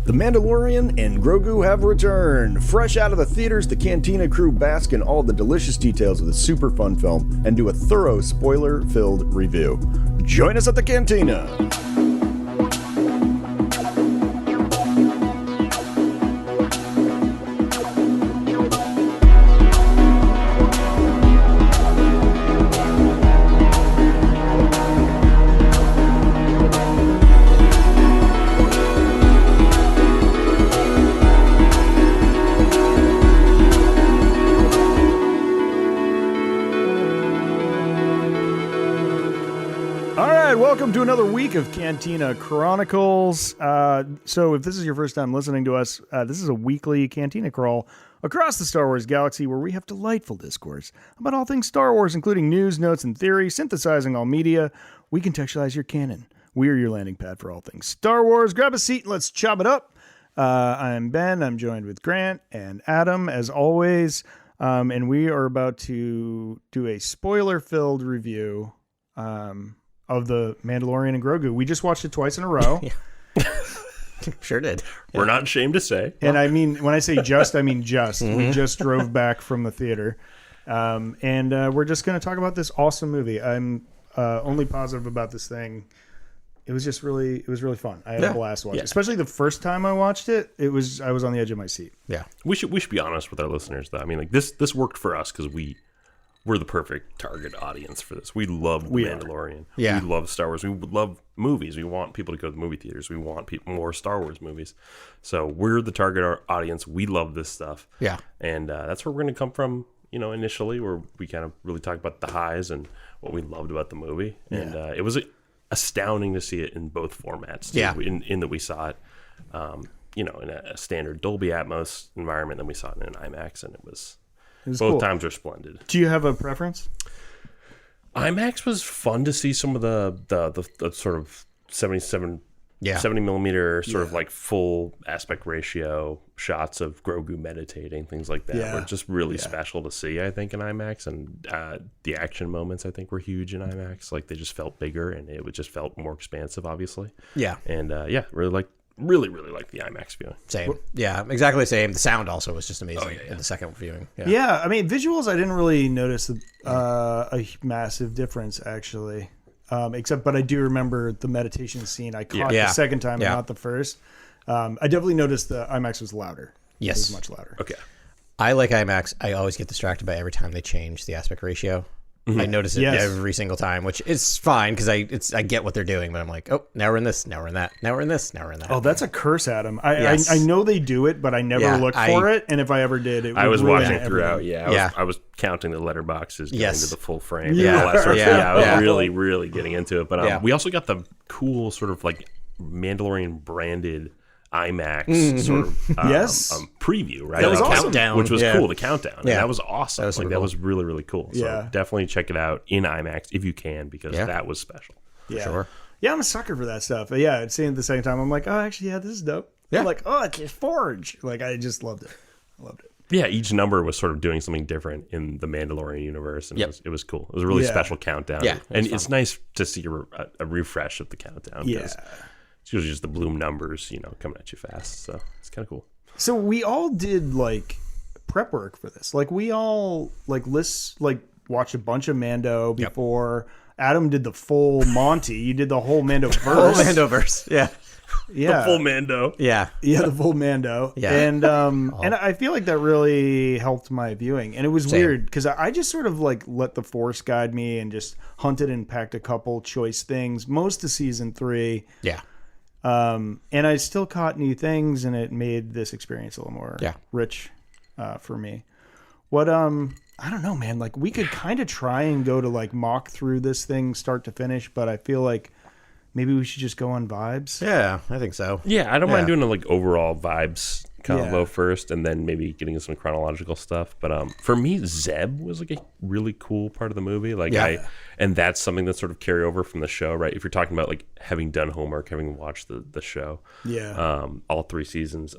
The Mandalorian and Grogu have returned. Fresh out of the theaters, the Cantina crew bask in all the delicious details of the super fun film and do a thorough spoiler-filled review. Join us at the Cantina! Welcome to another week of Cantina Chronicles. So if this is your first time listening to us, this is a weekly Cantina crawl across the Star Wars galaxy where we have delightful discourse about all things Star Wars, including news, notes, and theory, synthesizing all media. We contextualize your canon. We are your landing pad for all things Star Wars. Grab a seat and let's chop it up. I'm Ben. I'm joined with Grant and Adam, as always. And we are about to do a spoiler-filled review of the Mandalorian and Grogu. We just watched it twice in a row. Sure did. We're not ashamed to say. And I mean, when I say just, I mean just. Mm-hmm. We just drove back from the theater. And we're just going to talk about this awesome movie. I'm only positive about this thing. It was really fun. I had a blast watching it. Especially the first time I watched it, I was on the edge of my seat. Yeah. We should be honest with our listeners, though. I mean, like this worked for us because we're the perfect target audience for this. We love The Mandalorian. Yeah. We love Star Wars. We love movies. We want people to go to the movie theaters. We want more Star Wars movies. So we're the target audience. We love this stuff. Yeah. And that's where we're going to come from, initially, where we kind of really talk about the highs and what we loved about the movie. And it was astounding to see it in both formats. Too. Yeah. In that we saw it, in a standard Dolby Atmos environment, then we saw it in an IMAX, and it was both cool. Times are splendid. Do you have a preference? IMAX was fun to see some of the sort of 70 millimeter sort of like full aspect ratio shots of Grogu meditating, things like that were just really special to see, I think, in IMAX. And the action moments, I think, were huge in IMAX. Like, they just felt bigger, and it just felt more expansive, obviously. Yeah. And really like the IMAX viewing. Same. Yeah, exactly the same. The sound also was just amazing in the second viewing. Yeah, I mean, visuals, I didn't really notice a massive difference, actually. But I do remember the meditation scene I caught the second time, and not the first. I definitely noticed the IMAX was louder. Yes. It was much louder. Okay. I like IMAX. I always get distracted by every time they change the aspect ratio. Mm-hmm. I notice it every single time, which is fine because I get what they're doing, but I'm like, oh, now we're in this, now we're in that, now we're in this, now we're in that. Oh, that's a curse, Adam. I know they do it, but I never look for it, and if I ever did, I was watching throughout. I was counting the letterboxes going into the full frame. All that sort of thing. I was really getting into it. But we also got the cool sort of like Mandalorian branded IMAX sort of preview, right? That was awesome. Countdown, which was cool. The countdown, that was awesome. That was really, really cool. So definitely check it out in IMAX if you can, because that was special. Yeah, for sure. Yeah, I'm a sucker for that stuff. But seeing it at the same time, I'm like, oh, actually, this is dope. Yeah, I'm like, oh, it's Forge. Like, I just loved it. Yeah, each number was sort of doing something different in the Mandalorian universe, and it was cool. It was a really special countdown. Yeah, and it's nice to see a refresh of the countdown. Yeah. It's usually just the bloom numbers, coming at you fast. So it's kind of cool. So we all did like prep work for this. Like, we all watched a bunch of Mando before. Adam did the full Monty. You did the whole Mandoverse. Whole Mandoverse. Yeah. The full Mando. Yeah. The full Mando. Yeah. And and I feel like that really helped my viewing. And it was weird because I just sort of like let the Force guide me and just hunted and packed a couple choice things most of season 3. Yeah. And I still caught new things, and it made this experience a little more rich for me. What I don't know, man. Like, we could kind of try and go to like mock through this thing start to finish, but I feel like maybe we should just go on vibes. Yeah, I think so. Yeah, I don't mind doing a like overall vibes combo first, and then maybe getting into some chronological stuff. But for me, Zeb was like a really cool part of the movie. Like and that's something that's sort of carry over from the show, right? If you're talking about like having done homework, having watched the show, all 3 seasons,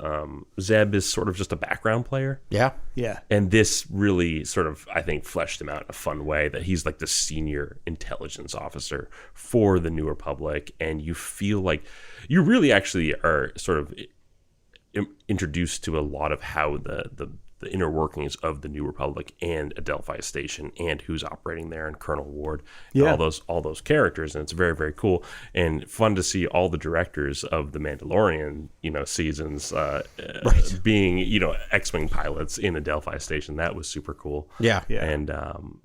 Zeb is sort of just a background player. Yeah. And this really sort of, I think, fleshed him out in a fun way, that he's like the senior intelligence officer for the New Republic, and you feel like you really actually are sort of introduced to a lot of how the inner workings of the New Republic and Adelphi Station and who's operating there and Colonel Ward and all those characters, and it's very, very cool and fun to see all the directors of the Mandalorian seasons being X-wing pilots in Adelphi Station. That was super cool. And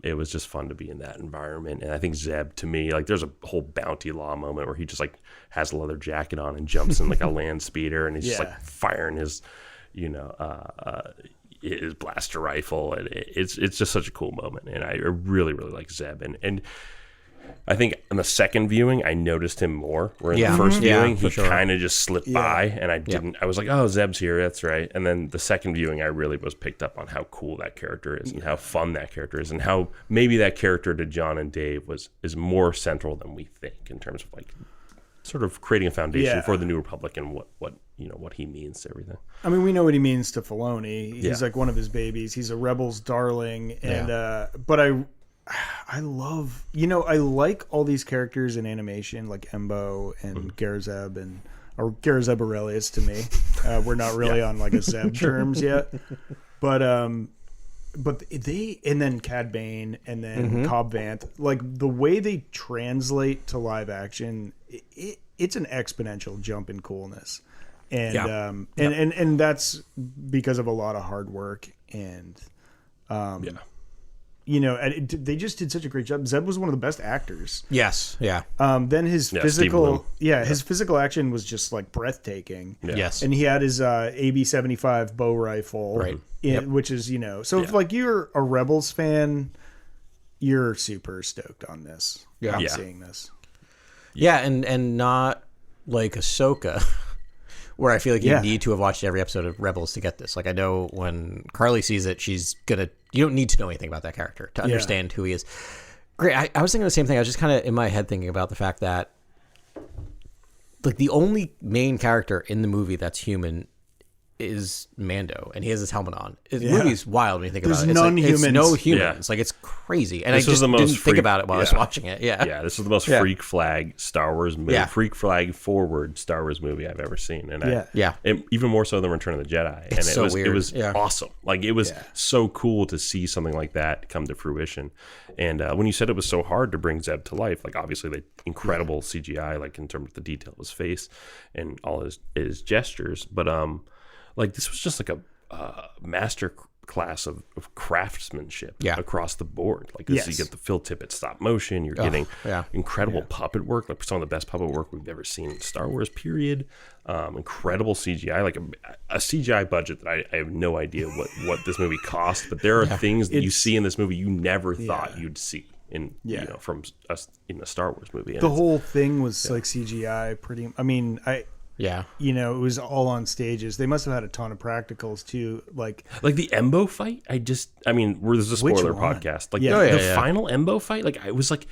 it was just fun to be in that environment. And I think Zeb, to me, like there's a whole Bounty Law moment where he just like has a leather jacket on and jumps in like a land speeder and he's just like firing his his blaster rifle, and it's just such a cool moment, and I really, really like Zeb, and I think in the second viewing I noticed him more. Where in the first viewing he kind of just slipped by, and I was like, oh, Zeb's here, that's right. And then the second viewing I really was picked up on how cool that character is and how fun that character is, and how maybe that character to John and Dave is more central than we think in terms of like sort of creating a foundation for the New Republic and what he means to everything. I mean, we know what he means to Filoni. He's like one of his babies. He's a Rebels darling, and but I love, I like all these characters in animation, like Embo and Garazeb or Garazeb Aurelius to me. We're not really on like a Zeb terms yet, but they, and then Cad Bane and then Cobb Vanth, like the way they translate to live action, it's an exponential jump in coolness. And and that's because of a lot of hard work and they just did such a great job. Zeb was one of the best actors. Yes. Yeah. Then his physical his physical action was just like breathtaking. Yes. And he had his AB-75 bow rifle, right? Which is so if like you're a Rebels fan, you're super stoked on this. I'm seeing this. Yeah, and not like Ahsoka, where I feel like you need to have watched every episode of Rebels to get this. Like I know when Carly sees it, you don't need to know anything about that character to understand who he is. Great. I was thinking the same thing. I was just kind of in my head thinking about the fact that like the only main character in the movie that's human is Mando, and he has his helmet on. The movie's wild when you think about it. There's non-humans. It's no humans. Like it's crazy, and I just didn't think about it while I was watching it. This was the most freak flag Star Wars movie, freak flag forward Star Wars movie I've ever seen, and and even more so than Return of the Jedi. It's so weird. It was awesome. Like it was so cool to see something like that come to fruition. And when you said it was so hard to bring Zeb to life, like obviously the incredible CGI, like in terms of the detail of his face and all his gestures, but like this was just like a master class of craftsmanship across the board. Like this, you get the Phil Tippett stop motion. You're getting incredible puppet work, like some of the best puppet work we've ever seen in Star Wars. Period. Incredible CGI, like a CGI budget that I have no idea what this movie cost. But there are things that you see in this movie you never thought you'd see in from us in a Star Wars movie. And the whole thing was like CGI. Pretty. I mean, it was all on stages. They must have had a ton of practicals too, like the Embo fight. This is a spoiler podcast. Like the final Embo fight. Like I was like,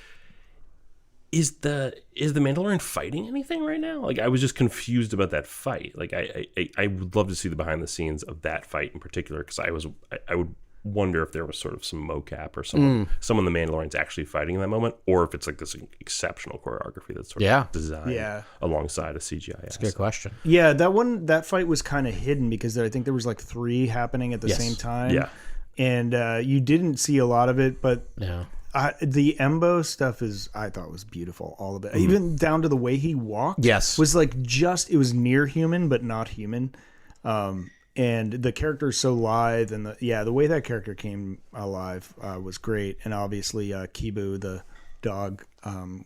is the Mandalorian fighting anything right now? Like I was just confused about that fight. Like I would love to see the behind the scenes of that fight in particular, because I would wonder if there was sort of some mocap or someone the Mandalorian's actually fighting in that moment, or if it's like this exceptional choreography that's sort of designed alongside a CGI. That's a good question. Yeah, that fight was kind of hidden because I think there was like 3 happening at the same time. Yeah, and you didn't see a lot of it, but the Embo stuff I thought was beautiful. All of it, even down to the way he walked. Was like it was near human but not human. And the character is so lithe, and the way that character came alive was great. And obviously, Kibu the dog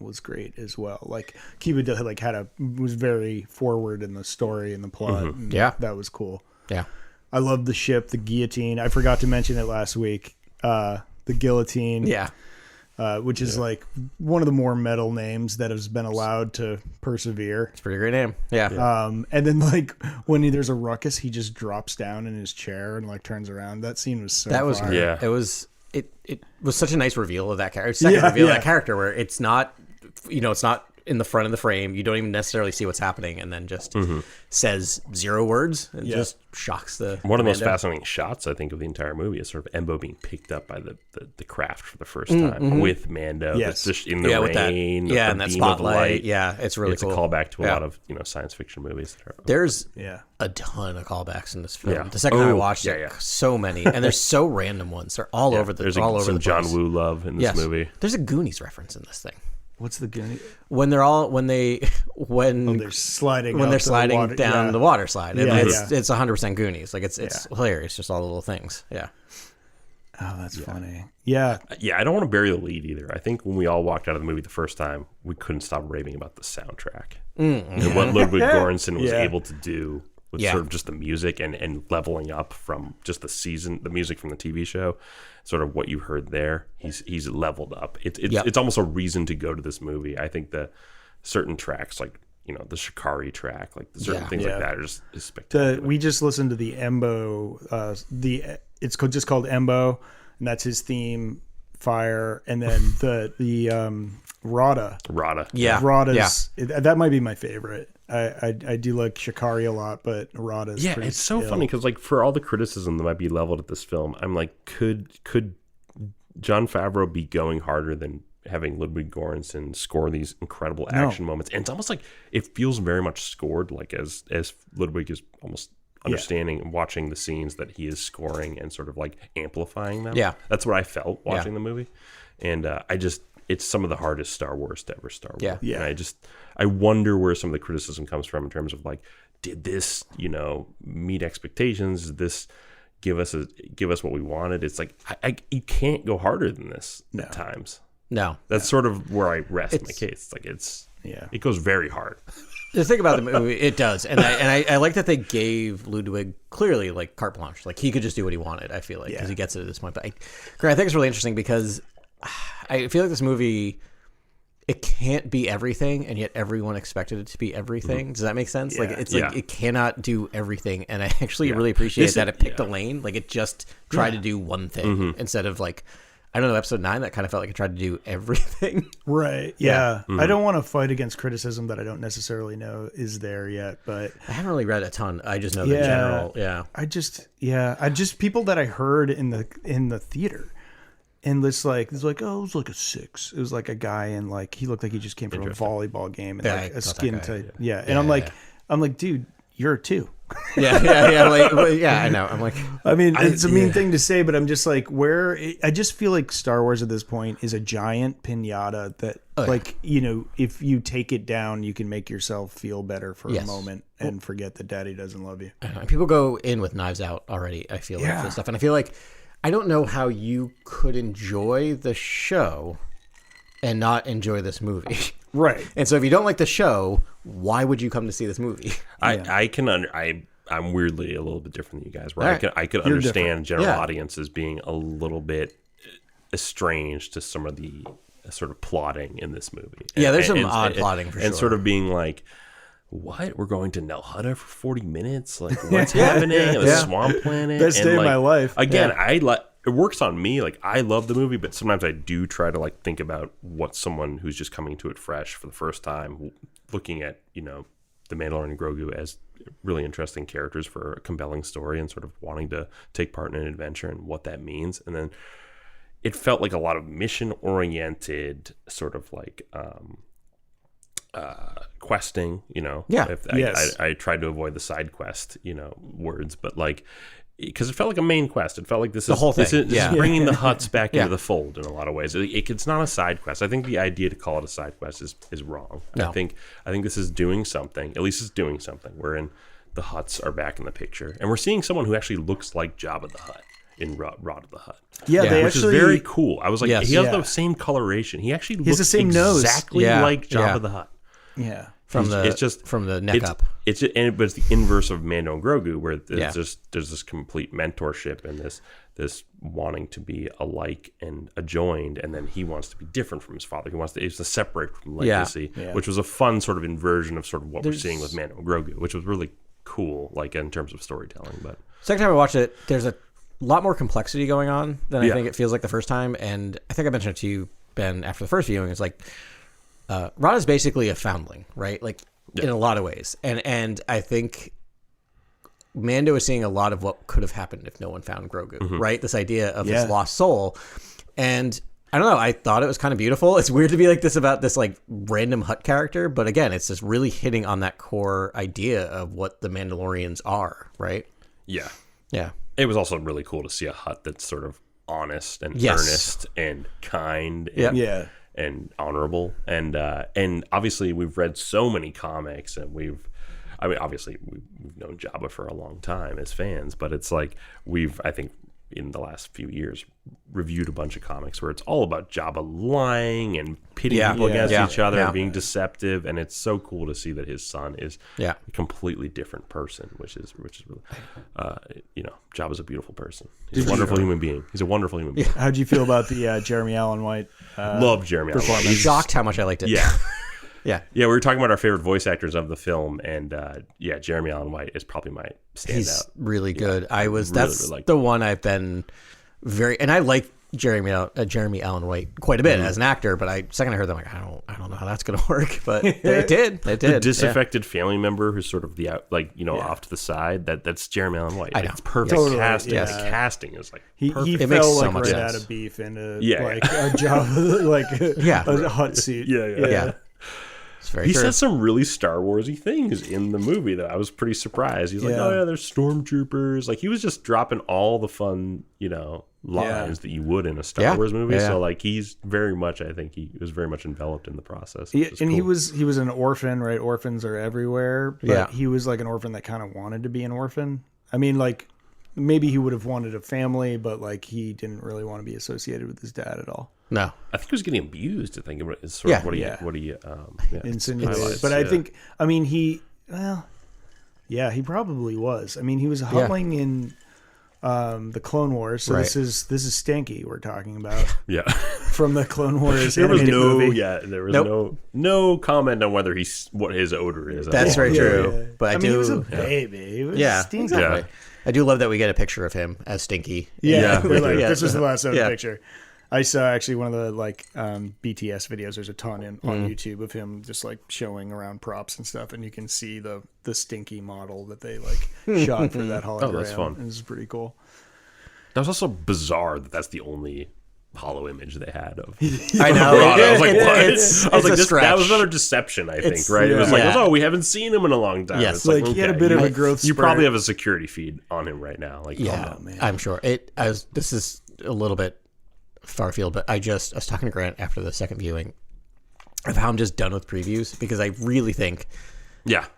was great as well. Like Kibu was very forward in the story and the plot. And that was cool. Yeah, I loved the ship, the guillotine. I forgot to mention it last week. The guillotine. Yeah. Which is like one of the more metal names that has been allowed to persevere. It's a pretty great name. Yeah. And then like when there's a ruckus, he just drops down in his chair and like turns around. That scene was so fire. It was such a nice reveal of that character. Second reveal of that character where it's not in the front of the frame. You don't even necessarily see what's happening, and then just says 0 words and just shocks the One of the most fascinating shots, I think, of the entire movie is sort of Embo being picked up by the craft for the first time with Mando. Yes. Just in the rain, with that, and that beam spotlight. of light. Yeah, it's really It's cool. a callback to a lot of science fiction movies. There's a ton of callbacks in this film. Yeah. The second time I watched it, so many, and there's so random ones. They're all over the. There's all over some the John place. Woo love in this movie. There's a Goonies reference in this thing. What's the Goonie? When they're sliding down the water slide, and Yeah, it's 100% Goonies. Like it's hilarious, just all the little things. Yeah. Oh, that's funny. Yeah. Yeah, I don't want to bury the lead either. I think when we all walked out of the movie the first time, we couldn't stop raving about the soundtrack and what Ludwig Göransson was able to do with sort of just the music and leveling up from just the music from the TV show, sort of what you heard there. He's leveled up. It's almost a reason to go to this movie. I think the certain tracks, like the Shikari track, like certain things like that, are just spectacular. We just listened to the Embo. It's just called Embo, and that's his theme. Fire, and then the Rada. Rada's that might be my favorite. I do like Shikari a lot, but Rada's it's so funny because like for all the criticism that might be leveled at this film, I'm like, could Jon Favreau be going harder than having Ludwig Göransson score these incredible action moments? And it's almost like it feels very much scored, like as Ludwig is almost understanding and watching the scenes that he is scoring and sort of like amplifying them. Yeah. That's what I felt watching the movie. And it's some of the hardest Star Wars to ever Star Wars. Yeah. And I wonder where some of the criticism comes from in terms of like, did this, meet expectations? Did this give us what we wanted? It's like, you can't go harder than this at times. No. That's sort of where I rest my case. Like it goes very hard. The thing about the movie, it does, and I like that they gave Ludwig clearly like carte blanche, like he could just do what he wanted. I feel like because he gets it at this point. But I think it's really interesting because I feel like this movie, it can't be everything, and yet everyone expected it to be everything. Does that make sense? Like it's like it cannot do everything, and I actually really appreciate that it picked a lane. Like it just tried to do one thing instead of like. I don't know, episode 9, that kind of felt like it tried to do everything. Right. Yeah. I don't want to fight against criticism that I don't necessarily know is there yet, but I haven't really read a ton. I just know the general. Yeah. I just people that I heard in the theater. And it's like, oh, it was like a 6. It was like a guy and like he looked like he just came from a volleyball game and like a skin tight. Yeah. And I'm like, dude, you're a 2. Yeah, I know. I'm like, I mean, it's a mean thing to say, but I'm just like, I just feel like Star Wars at this point is a giant piñata that, if you take it down, you can make yourself feel better for a moment and forget that Daddy doesn't love you. People go in with knives out already. I feel like for this stuff, and I feel like I don't know how you could enjoy the show and not enjoy this movie. Right. And so if you don't like the show, why would you come to see this movie? I'm weirdly a little bit different than you guys. Where I could understand general audiences being a little bit estranged to some of the sort of plotting in this movie. There's some odd plotting for sure. And sort of being like, what? We're going to Nel Hutta for 40 minutes? Like, what's happening? And the swamp planet? Best day of my life. Again, it works on me. Like, I love the movie, but sometimes I do try to like think about what someone who's just coming to it fresh for the first time, looking at, the Mandalorian and Grogu as really interesting characters for a compelling story and sort of wanting to take part in an adventure and what that means. And then it felt like a lot of mission oriented sort of like questing, I tried to avoid the side quest, words, but like, because it felt like a main quest. It felt like this is the whole thing. This is bringing the Hutts back into the fold in a lot of ways. It's not a side quest. I think the idea to call it a side quest is wrong. No. I think this is doing something. At least it's doing something. Wherein the Hutts are back in the picture, and we're seeing someone who actually looks like Jabba the Hutt in Rod of the Hutt. Which is very cool. I was like, he has the same coloration. He actually looks the same exactly like Jabba the Hutt. Yeah. From the neck up. But it's the inverse of Mando and Grogu, where there's this complete mentorship and this wanting to be alike and adjoined, and then he wants to be different from his father. He wants to separate from legacy, which was a fun sort of inversion of sort of what we're seeing with Mando and Grogu, which was really cool, like in terms of storytelling. But second time I watched it, there's a lot more complexity going on than I think it feels like the first time, and I think I mentioned it to you, Ben, after the first viewing. It's like, Rada's basically a foundling, right? Like in a lot of ways, and I think Mando is seeing a lot of what could have happened if no one found Grogu, right? This idea of his lost soul, and I don't know. I thought it was kind of beautiful. It's weird to be like this about this like random Hutt character, but again, it's just really hitting on that core idea of what the Mandalorians are, right? Yeah. Yeah. It was also really cool to see a Hutt that's sort of honest and earnest and kind and, and honorable. And obviously we've read so many comics and obviously we've known Jabba for a long time as fans, but it's like I think in the last few years reviewed a bunch of comics where it's all about Jabba lying and pitting people against each other and being deceptive, and it's so cool to see that his son is a completely different person, which is really Jabba's a beautiful person. He's a wonderful human being. He's a wonderful human being. How'd you feel about the Jeremy Allen White love Jeremy Allen White. I'm shocked how much I liked it. Yeah, we were talking about our favorite voice actors of the film, and Jeremy Allen White is probably my standout. He's really good. That's really the one I've been and I like Jeremy Allen White quite a bit as an actor, but second I heard that, I'm like, I don't know how that's going to work, but it did. The disaffected family member who's sort of off to the side. That's Jeremy Allen White. I know. It's perfect casting. The casting is like perfect. He fell like right out of beef into like a job, like a Hutt suit. Yeah. He says some really Star Warsy things in the movie that I was pretty surprised. He's like, "Oh yeah, there's stormtroopers." Like he was just dropping all the fun, lines that you would in a Star Wars movie. So like he's very much, I think he was very much enveloped in the process. Cool. He was an orphan, right? Orphans are everywhere, but he was like an orphan that kind of wanted to be an orphan. I mean, like maybe he would have wanted a family, but like he didn't really want to be associated with his dad at all. No, I think he was getting abused. I think it's sort of what he insinuated. But I think, I mean, he probably was. I mean, he was Huttling in the Clone Wars. So this is Stinky we're talking about. From the Clone Wars. There was no comment on whether what his odor is. That's very true. Yeah. But I mean, he was a baby. He was Stinky. Exactly. Yeah. I do love that we get a picture of him as Stinky. This was the last picture. I saw actually one of the BTS videos. There's a ton on YouTube of him just like showing around props and stuff, and you can see the Stinky model that they shot for that hologram. Oh, that's fun. This is pretty cool. That was also bizarre that's the only hollow image they had of. I know. I was like, what? I was like, that was another deception. I think, right? It was like, we haven't seen him in a long time. Yes, it's he had a bit of a growth spurt. You probably have a security feed on him right now. Like, man. I'm sure this is a little bit far field, but I was talking to Grant after the second viewing of how I'm just done with previews, because I really think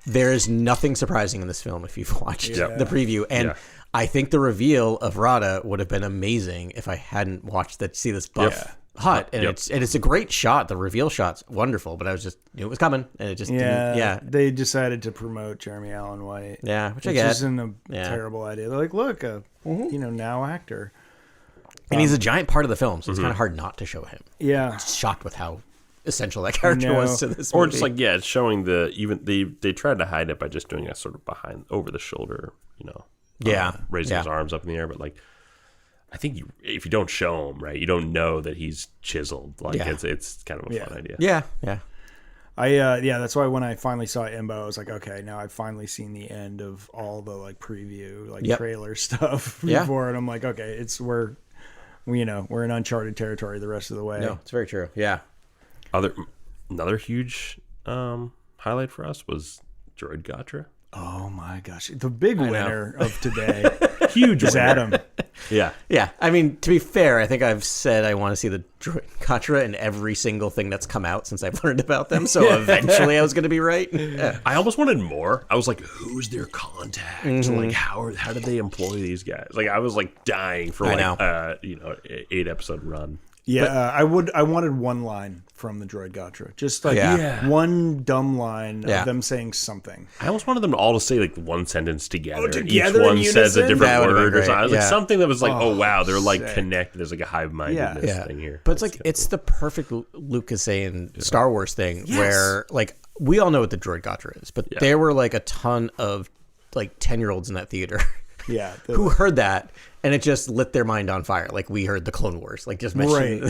there is nothing surprising in this film if you've watched the preview, and I think the reveal of Rada would have been amazing if I hadn't watched see this buff Hutt, and it's a great shot. The reveal shot's wonderful, but I knew it was coming, and it just didn't. They decided to promote Jeremy Allen White, which I guess isn't a terrible idea. They're like, look, now actor. And he's a giant part of the film, so it's kind of hard not to show him. Yeah. I'm shocked with how essential that character was to this movie. Or just it's showing they tried to hide it by just doing a sort of behind, over the shoulder, raising his arms up in the air. But I think if you don't show him, right, you don't know that he's chiseled. It's kind of a fun idea. Yeah. That's why when I finally saw Imbo, I was like, okay, now I've finally seen the end of all the preview, trailer stuff before, and I'm like, okay, we're in uncharted territory the rest of the way. No, it's very true. Yeah. Another huge highlight for us was Droid Gatra. Oh my gosh, the big winner of today. Huge is Adam. Yeah. I mean, to be fair, I think I've said I want to see the Droid Gatra in every single thing that's come out since I've learned about them. So eventually I was going to be right. Yeah. I almost wanted more. I was like, who's their contact? Like, how did they employ these guys? Like, I was dying for 8-episode run. Yeah, I wanted one line from the Droid Gatra, just one dumb line of them saying something. I almost wanted them all to say one sentence together. Each one says a different word or something. I was something that was oh wow, they're connected. There's a hive-mindedness thing here. But it's the perfect Lucasian Star Wars thing where we all know what the Droid Gatra is, but there were a ton of 10-year-olds in that theater Yeah. who heard that and it just lit their mind on fire. Like we heard the Clone Wars. Like just mentioned,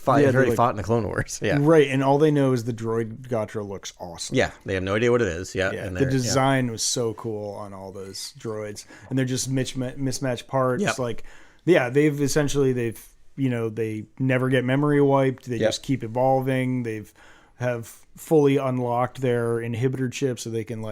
already fought in the Clone Wars. Yeah. Right. And all they know is the droid Gatra looks awesome. Yeah. They have no idea what it is. Yeah. Yeah, And the design was so cool on all those droids, and they're just mismatched parts. Yep. Like, yeah, they never get memory wiped. They just keep evolving. Have fully unlocked their inhibitor chip, so they can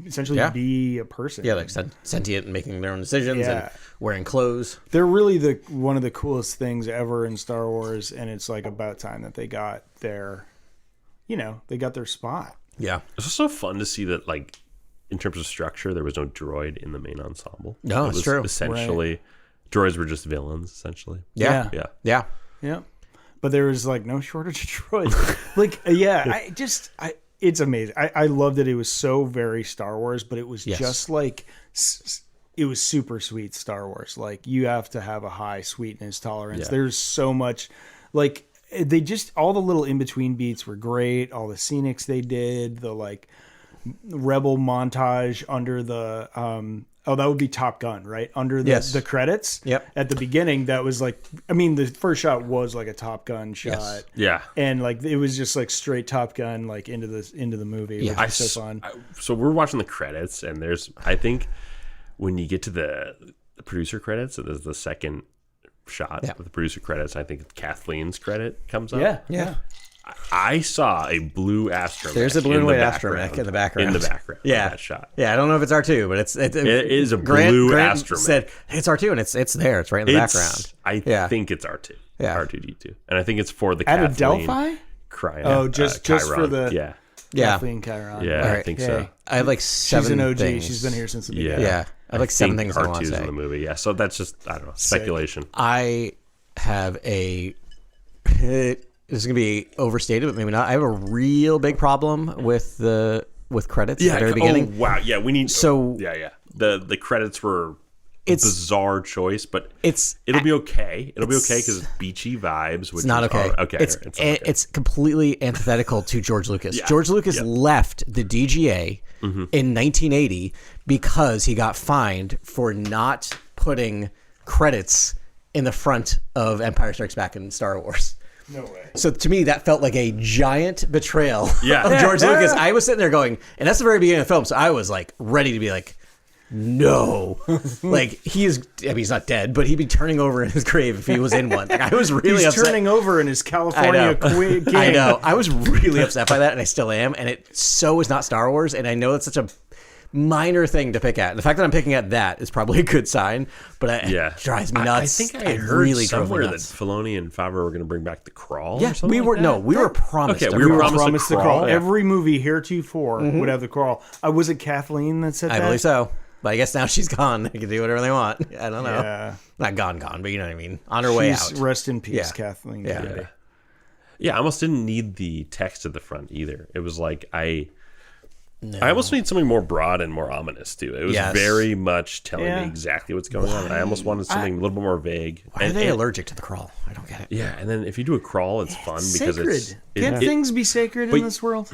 essentially be a person. Yeah, like sentient and making their own decisions and wearing clothes. They're really one of the coolest things ever in Star Wars, and it's like about time that they got their spot. Yeah. It's also fun to see that, like, in terms of structure, there was no droid in the main ensemble. No, it's true. Essentially, droids were just villains, essentially. Yeah. Yeah. But there was like no shortage of droids. It's amazing. I loved it. It was so very Star Wars, but it was just like, it was super sweet Star Wars. Like, you have to have a high sweetness tolerance. Yeah. There's so much, like, all the little in-between beats were great. All the scenics they did, the like rebel montage under the, that would be Top Gun, right? Under the credits. Yep. At the beginning, that was like, the first shot was like a Top Gun shot. Yes. Yeah. And like, it was just like straight Top Gun, like into the movie, which was so fun. So we're watching the credits, and I think when you get to the producer credits, so there's the second shot of the producer credits, I think Kathleen's credit comes up. Yeah. I saw a blue astromech. There's a blue and white astromech in the background. In the background. Yeah. Of that shot. Yeah, I don't know if it's R2, but it is a Grant blue astromech. Said it's R2, and it's there. It's right in the background. I think it's R2. Yeah. R2D2. And I think it's for the At Kathleen. Adelphi? Just for the Kathleen Chiron. Yeah, Right. I think so. I have like 7 She's an OG. things. She's been here since the beginning. Yeah. I have like 7 things I want to R2's say. in the movie. Yeah, so that's just, I don't know, speculation. I have this is going to be overstated, but maybe not. I have a real big problem with credits at the very beginning. Oh, wow. Yeah, we need... So... Yeah. The credits were a bizarre choice, but it'll be okay. It'll be okay because it's beachy vibes. Which it's not okay. It's completely antithetical to George Lucas. Yeah. George Lucas left the DGA in 1980 because he got fined for not putting credits in the front of Empire Strikes Back and Star Wars. No way. So to me, that felt like a giant betrayal of Yeah. George Lucas. I was sitting there going, and that's the very beginning of the film, so I was like ready to be like, no. Like, he's not dead, but he'd be turning over in his grave if he was in one. Like, I was really upset. He's turning over in his California king. I know. I was really upset by that, and I still am. And it so is not Star Wars, and I know it's such a minor thing to pick at. The fact that I'm picking at that is probably a good sign, but it drives me nuts. I think I heard really somewhere that Filoni and Favreau were going to bring back the crawl. Yeah, or something we were promised. Okay, we were promised the crawl. Yeah. Every movie heretofore would have the crawl. Was it Kathleen that said that? I believe so. But I guess now she's gone. They can do whatever they want. I don't know. Yeah. Not gone, but you know what I mean. On her way out. Rest in peace, Kathleen. Yeah, I almost didn't need the text at the front either. It was like I almost need something more broad and more ominous too. It was very much telling me exactly what's going on. I almost wanted something a little bit more vague. Why are they allergic to the crawl? I don't get it. Yeah, and then if you do a crawl, it's fun because sacred. Can't things be sacred in this world?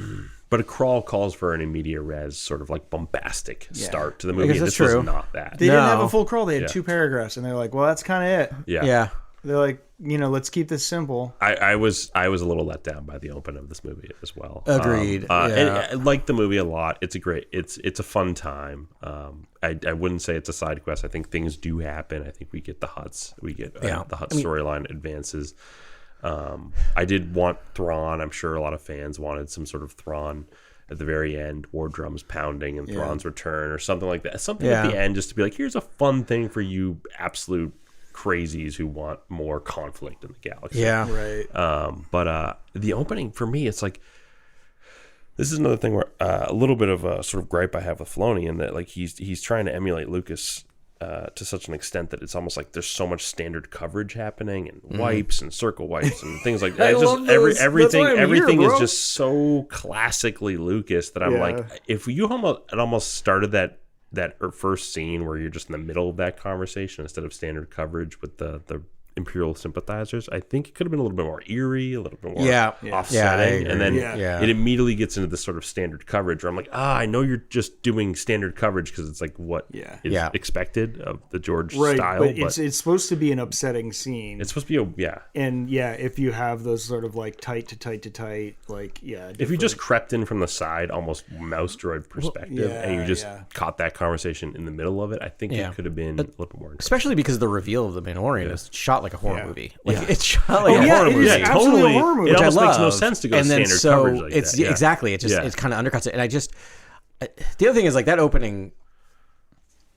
But a crawl calls for an immediate res, sort of like bombastic start to the movie. Because This that's true. was not that. They didn't have a full crawl. They had 2 paragraphs, and they're like, "Well, that's kind of it." Yeah. They're like, let's keep this simple. I was a little let down by the open of this movie as well. Agreed. And I like the movie a lot. It's a fun time. I wouldn't say it's a side quest. I think things do happen. I think we get the Hutts. We get the Hutt storyline advances. I did want Thrawn. I'm sure a lot of fans wanted some sort of Thrawn at the very end, war drums pounding and Thrawn's return or something like that. Something at the end just to be like, here's a fun thing for you absolute crazies who want more conflict in the galaxy. Yeah. Right. But the opening for me, it's like, this is another thing where a little bit of a sort of gripe I have with Filoni in that, like, he's trying to emulate Lucas to such an extent that it's almost like there's so much standard coverage happening and wipes and circle wipes and things like that. Everything is just so classically Lucas that I'm like, if you almost started that first scene where you're just in the middle of that conversation instead of standard coverage with the Imperial sympathizers. I think it could have been a little bit more eerie, a little bit more offsetting, and then it immediately gets into this sort of standard coverage where I'm like, I know you're just doing standard coverage because it's like what is expected of the George style. But it's supposed to be an upsetting scene. It's supposed to be and if you have those sort of like tight to tight, like if you just crept in from the side, almost mouse droid perspective, and you just caught that conversation in the middle of it, I think it could have been a little bit more interesting. Especially because the reveal of the Mandalorian is shot like a horror movie. Like it's shot like a horror movie. It is absolutely a horror movie. It almost makes no sense to go standard coverage like that. Exactly. It just it kind of undercuts it. And the other thing is like that opening.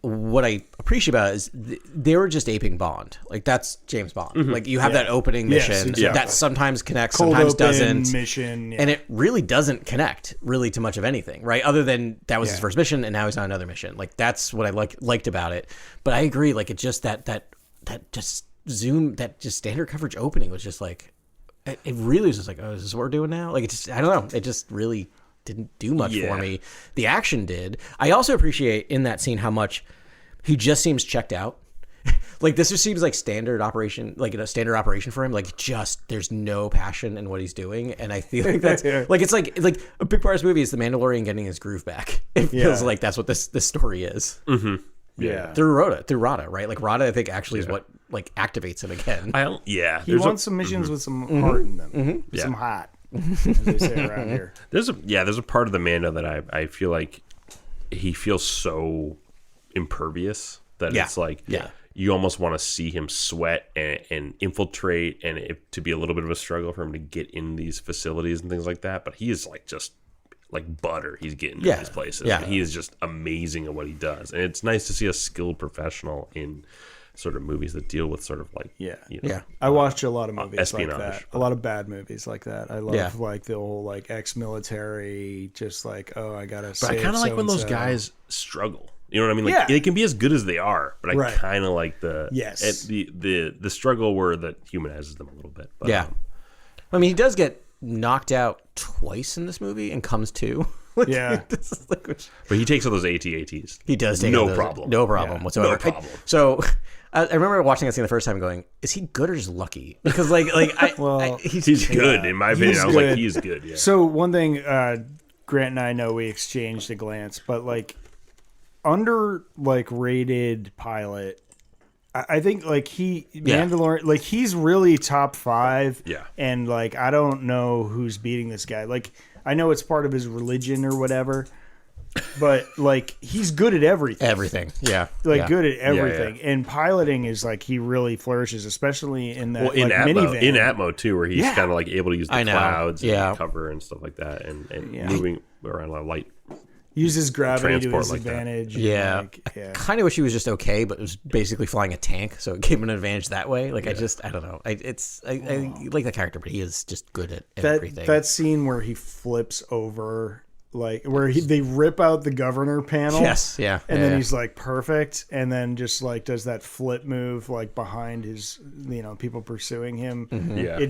What I appreciate about it is they were just aping Bond. Like that's James Bond. Mm-hmm. Like you have that opening mission that sometimes connects, sometimes doesn't. Mission, and it really doesn't connect really to much of anything, right? Other than that was his first mission, and now he's on another mission. Like that's what I liked about it. But I agree. Like it just that standard coverage opening was just like it really was just like, oh, is this what we're doing now? Like it just I don't know. It just really didn't do much for me. The action did. I also appreciate in that scene how much he just seems checked out. Like this just seems like standard operation, like a standard operation for him. Like just there's no passion in what he's doing, and I feel like that's like it's like a big part of this movie is the Mandalorian getting his groove back. It feels like that's what this story is. Mm-hmm. Through Rada, right? Like Rada, I think actually is what like activates him again. He wants some missions with some heart in them, some hot. As they say around here. There's a part of the Mando that I feel like he feels so impervious that it's like you almost want to see him sweat and infiltrate, and it to be a little bit of a struggle for him to get in these facilities and things like that. But he is like just like butter. He's getting to these places. Yeah. He is just amazing at what he does, and it's nice to see a skilled professional in sort of movies that deal with sort of like I watch a lot of movies espionage. Like that, a lot of bad movies like that. I love like the whole like ex-military, just like I gotta. But I kind of like when those guys struggle. You know what I mean? Like they can be as good as they are, but I kind of like the struggle where that humanizes them a little bit. But, I mean, he does get knocked out twice in this movie and comes to. But he takes all those AT-ATs. He does take no problem whatsoever. No problem. So I remember watching that scene the first time, going, "Is he good or just lucky?" Because he's good in my opinion. I was like, he's good. Yeah. So one thing, Grant and I know we exchanged a glance, but like under like rated pilot. I think like Mandalorian, like he's really top 5. Yeah. And like I don't know who's beating this guy. Like I know it's part of his religion or whatever, but like he's good at everything. Good at everything. Yeah. And piloting is like he really flourishes, especially in that minivan. In Atmo too, where he's kind of like able to use the clouds and cover and stuff like that, and moving around a light. Uses gravity to his advantage. I kind of wish he was just okay, but it was basically flying a tank, so it gave him an advantage that way. Like I don't know. I like that character, but he is just good at everything. That scene where he flips over, like where they rip out the governor panel. And then he's like perfect, and then just like does that flip move like behind his people pursuing him. Mm-hmm.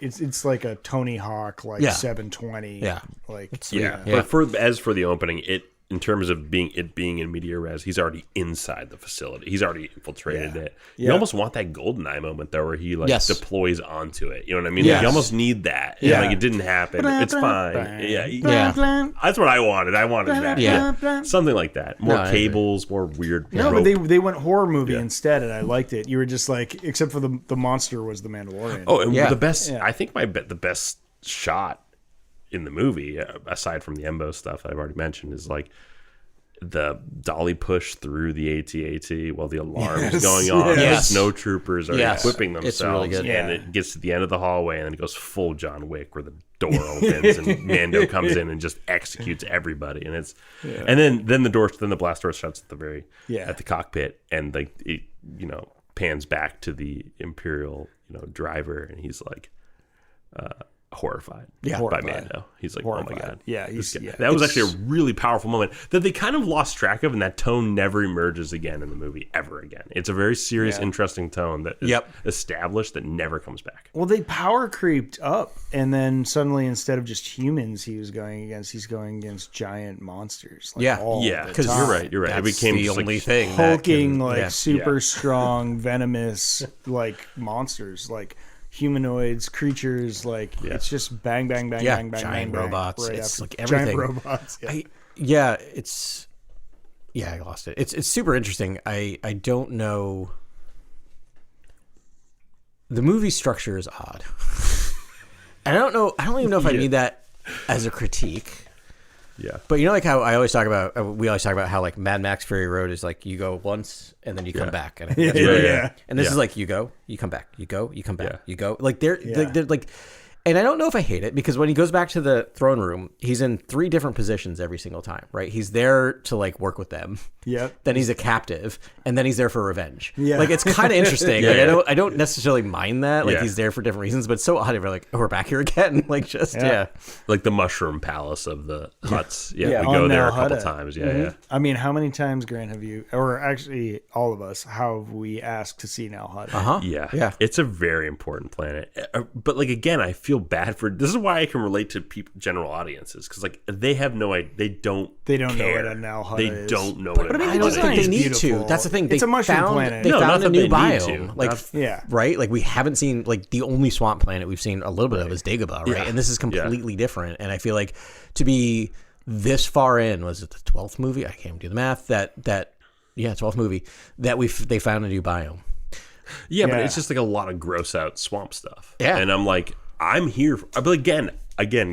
It's like a Tony Hawk 720. But for the opening, in terms of being in media res, he's already inside the facility. He's already infiltrated it. You almost want that GoldenEye moment though, where he deploys onto it. You know what I mean? Like, you almost need that. Like it didn't happen. It's fine. That's what I wanted. I wanted that. Something like that. More cables, more weird. No, but they went horror movie instead, and I liked it. You were just like, except for the monster was the Mandalorian. Oh, and the best. I think the best shot in the movie, aside from the Embo stuff that I've already mentioned, is like the dolly push through the AT-AT while the alarm is going on. The snow troopers are equipping themselves, it's really good. And it gets to the end of the hallway, and then it goes full John Wick, where the door opens and Mando comes in and just executes everybody. And it's and then the blast door shuts at the cockpit, and like it pans back to the Imperial driver, and he's like, horrified Yeah. by Horrified. Mando. He's like, Horrified. oh my God. Yeah, That was actually a really powerful moment that they kind of lost track of, and that tone never emerges again in the movie ever again. It's a very serious, interesting tone that is established that never comes back. Well, they power creeped up, and then suddenly, instead of just humans, he's going against giant monsters. Like, Because you're right. That's it became the just only like, thing. hulking, super strong, venomous, like monsters, like humanoids, creatures. Like it's just bang, bang, bang, bang, bang, giant bang, robots. Right It's after. like everything. Giant robots. I lost it. It's super interesting. I don't know. The movie structure is odd. And I don't even know if I mean that as a critique. Yeah. But you know, like how we always talk about how like Mad Max Fury Road is like you go once and then you come back. And I think that's And this is like you go, you come back, you go, you come back, you go. Like they're like, and I don't know if I hate it because when he goes back to the throne room, he's in 3 different positions every single time, right? He's there to like work with them. Yep. Then he's a captive, and then he's there for revenge. Yeah. Like it's kind of interesting. Like I don't necessarily mind that. Like he's there for different reasons, but it's so odd. We're like, oh, we're back here again. Like just like the mushroom palace of the huts. We On go there a Nal couple Hutta. times. I mean, how many times, Grant, have you, or actually all of us, how have we asked to see Nal Hutta? Yeah. It's a very important planet. But like again, I feel bad for. This is why I can relate to people, general audiences, because like they have no idea. They don't know care. what a Nal Hutta They is. don't know what. But I mean, I don't think they need beautiful. to. That's the thing. It's a mushroom found, planet. They No, not found a that new they need biome. to. Like, right? Like we haven't seen like the only swamp planet we've seen a little bit of is Dagobah, right? And this is completely different. And I feel like to be this far in, was it the 12th movie? I can't do the math. 12th movie that they found a new biome. Yeah, but it's just like a lot of gross out swamp stuff. Yeah. And I'm like, I'm here. But again,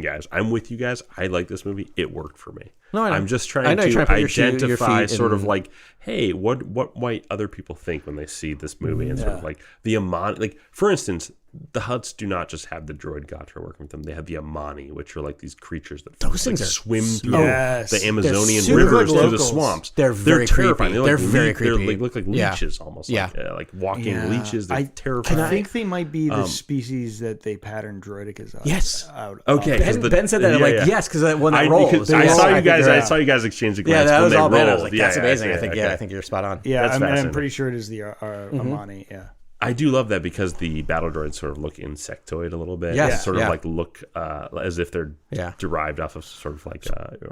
guys, I'm with you guys. I like this movie. It worked for me. No, I know. I'm just trying to put your identify feet sort in- of like, hey, what might other people think when they see this movie? And sort of like the Amani, like for instance, the Hutts do not just have the droid Gatra working with them. They have the Amani, which are like these creatures that Those things swim through Yes. the Amazonian super rivers good through the locals. swamps. They're very terrifying. creepy. They're very They creepy. look like Yeah. leeches almost. Yeah. Like walking leeches. They're I terrifying. think they might be the species that they pattern droidicas out. Yes. Out Okay. Ben said that. I'm like, yes, because when that rolls. I saw you guys. they're I out. saw you guys exchange a Yeah, glance that when was they all Ben. I rolled. was like, that's amazing. I think, okay. I think you're spot on. Yeah, That's I'm fascinating. pretty sure it is the Amani. Yeah. I do love that because the battle droids sort of look insectoid a little bit. Yes, They sort of yeah. like look as if they're derived off of sort of like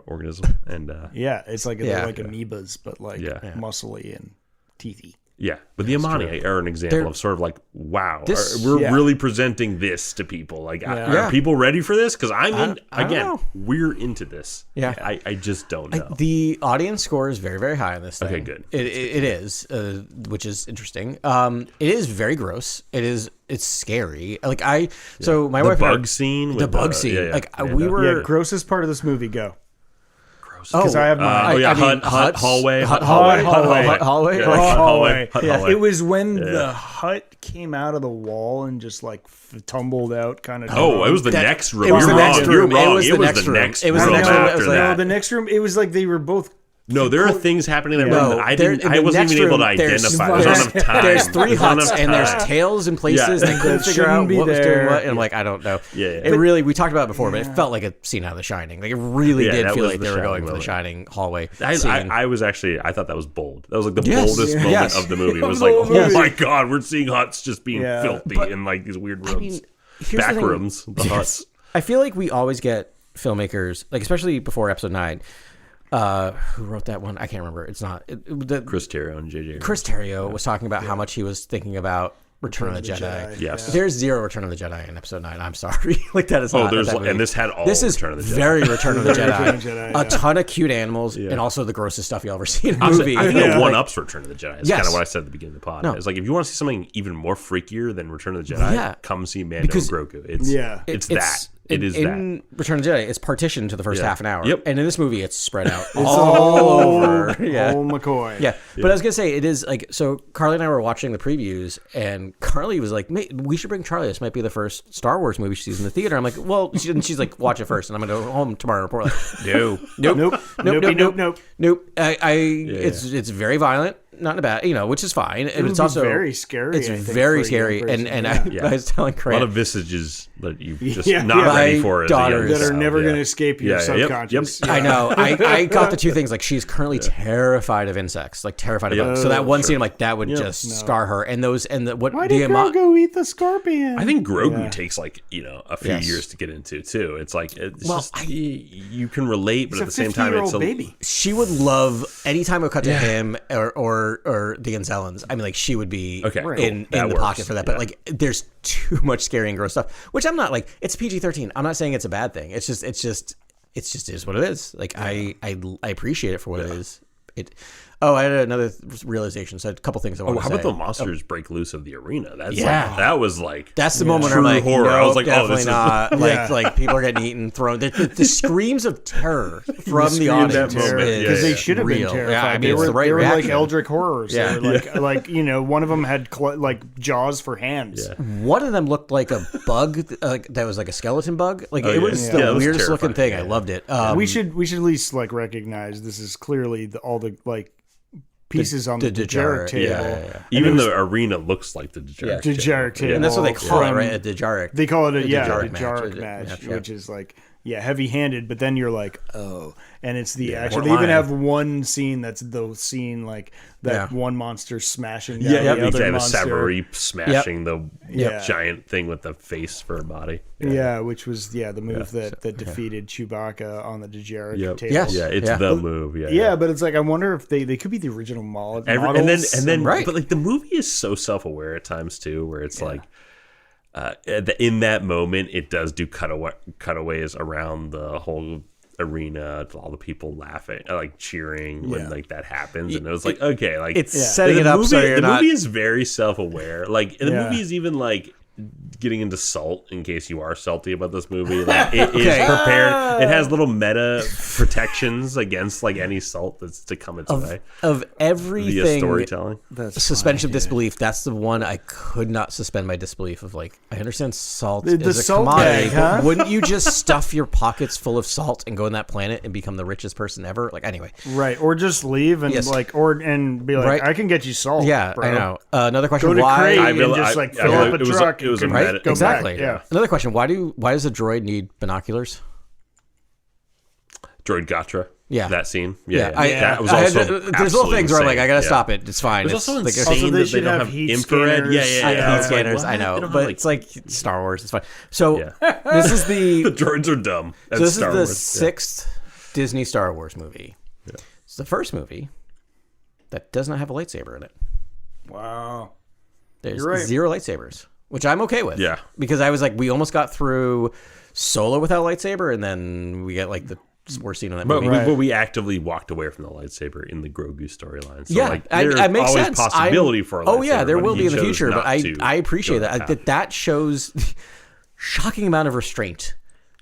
organism. And Yeah, it's like they're like amoebas, but like Yeah. muscly and teethy. yeah, but the Amani are an example of sort of like, wow, This- we're really presenting this to people. Like, Yeah. are people ready for this? Because I don't know. we're into this. Yeah. I just don't know. The audience score is very, very high on this thing. Okay, good. It is, which is interesting. It is very gross. It's scary. Like so my the wife bug scene. With the bug scene. Yeah, like yeah. we were. Yeah, grossest part of this movie. Go. Oh, Because I have mine. Hut hallway. Hallway. Hallway. It was when the hut came out of the wall and just like tumbled out, kind of. Oh, it was the next room. It was You're the wrong. next You're room. wrong. It was the next room. next It was the room next room. It after was like- that. No, the next room. It was like they were both. No, there are things happening in that room that I didn't. in I the wasn't next even able to room, identify. There's not enough time. There's 3 There's not huts enough and there's time. tails in places Yeah. they couldn't That figure out shouldn't be what was doing there. what. And I'm like, I don't know. Yeah. It really, we talked about it before, but it felt like a scene out of The Shining. Like it really Yeah, did that feel was like the they were Shining going for the moment. Shining hallway scene. I was actually. I thought that was bold. That was like the Yes. boldest Yeah. moment Yes. of the movie. It was the like, whole oh movie. my god, we're seeing huts just being Yeah. filthy in like these weird rooms, mean, here's the back thing. rooms. The huts. I feel like we always get filmmakers, like especially before episode 9. Who wrote that one? I can't remember. It's not Chris Terrio and JJ. Chris Terrio was talking about how much he was thinking about Return of the Jedi. Yes. There's 0 Return of the Jedi in episode 9. I'm sorry. Like that is not there's that movie. and this had all. This is Return of the Jedi. very Return of the Jedi. Return of the Jedi, A ton of cute animals and also the grossest stuff you will ever see in a Honestly, movie. I think it one ups Return of the Jedi. It's Yes. kind of what I said at the beginning of the pod. No. It's like if you want to see something even more freakier than Return of the Jedi, Yeah. come see Mando Because- and Grogu. It's Yeah. that. It is in Return of the Jedi, it's partitioned to the first half an hour. Yep. And in this movie, it's spread out all over. Yeah. Oh, McCoy. Yeah, but I was gonna say it is like so. Carly and I were watching the previews, and Carly was like, "Mate, we should bring Charlie. This might be the first Star Wars movie she sees in the theater." I'm like, "Well," and she's like, "Watch it first, and I'm gonna go home tomorrow and report." Like, no, Nope. nope, Nope. Nope. nope. It's very violent. not in a bad, which is fine. And would it's be also very scary, It's I think, very for a young scary. person. And Yeah. I was telling A lot Grant, of visages that you just Yeah. not ready My for as a young daughters- that are child, never yeah. going to escape your Yeah, yep, subconscious. yep. Yeah. I know. I got the two things. Like, she's currently terrified of insects, like terrified of bugs. So that one scene, I'm like, that would just scar her. And what Why the did amount. Grogu eat the scorpion? I think Grogu Yeah. takes like a few Yes. years to get into too. It's like it's Well, just you can relate, but It's at a the same time, 50-year-old it's a baby. She would love anytime it cut to him or the Anzellans. I mean, like, she would be Okay, cool. in That the works. pocket for that. Yeah. But like, there's too much scary and gross stuff. Which I'm not like. It's PG-13. I'm not saying it's a bad thing. It's just is what it is. Like, I appreciate it for what it is. I had another realization. So a couple things I want to say. how about the monsters break loose of the arena? That's Yeah. that was like That's the moment true where I'm like, horror. no, I was like, oh, definitely this not. is Like people are getting eaten, thrown. The screams of terror from the scream audience that moment, is because they should have been real. terrified. Yeah, I mean, they it's were, the right they were like reaction. eldritch horrors. Yeah. They were like one of them had like jaws for hands. Yeah. One of them looked like a bug, that was like a skeleton bug. Like it yeah. was Yeah, the it was weirdest looking terrifying. thing. Yeah. I loved it. We should at least like recognize this is clearly all the like pieces on the Dejarik Dejarik table. yeah. even the arena looks like the Dejarik. Dejarik table. And that's what they call it, from- right? A Dejarik. They call it a Dejarik Dejarik match. match, Yeah. which is like heavy-handed. But then you're like, oh, and it's the actual. We're They even lying. have one scene that's the scene like that one monster smashing down the other exactly. monster. Savary smashing the Yep. giant thing with the face for a body. Yeah, which was the move that defeated Chewbacca on the Dejarik Yep. table. Yes. Yeah, it's Yeah. the move. Yeah, Yeah, but it's like I wonder if they could be the original models. and then Right. but like the movie is so self-aware at times too, where it's like in that moment it does do cutaways around the whole arena to all the people laughing, like cheering when like that happens, and it was like okay, like It's setting the it up movie, so you're the not. movie is very self-aware. Like the Yeah. movie is even like getting into salt in case you are salty about this movie. Like it is Okay. prepared. It has little meta protections against like any salt that's to come its way Of via everything, storytelling. suspension of disbelief. That's the one I could not suspend my disbelief of. Like, I understand salt The is a salt commodity, bag, huh? but wouldn't you just stuff your pockets full of salt and go on that planet and become the richest person ever? Like, anyway. right, or just leave and Yes. and be like, Right. I can get you salt. Yeah, bro. I know. Another question: Go to why? Crate I and really- just I- like I fill really- up a it was a- truck. it was and a go meta- back. Exactly. Yeah. Another question: why does a droid need binoculars? Droid Gatra. Yeah. That scene. That was I had also to- there's little things where I'm like, I gotta insane. stop it. It's fine. It was It's also like, insane Also, they that they should don't have have heat infrared. scanners. Yeah, I yeah. hate It's like, scanners. what? I They know, don't but have, it's like Star Wars. It's fine. So this is the the droids are dumb. That's so this Star is the Wars. sixth Disney Star Wars movie. It's the first movie that does not have a lightsaber in it. Wow. There's You're right. 0 lightsabers, which I'm okay with. Yeah. Because I was like, we almost got through Solo without a lightsaber, and then we get like the worst scene in that But, movie. but we actively walked away from the lightsaber in the Grogu storyline. So Yeah, like, I there's makes always sense. possibility for a Oh yeah, lightsaber, there but will he be in the chose future, but not to I appreciate go that. That shows shocking amount of restraint.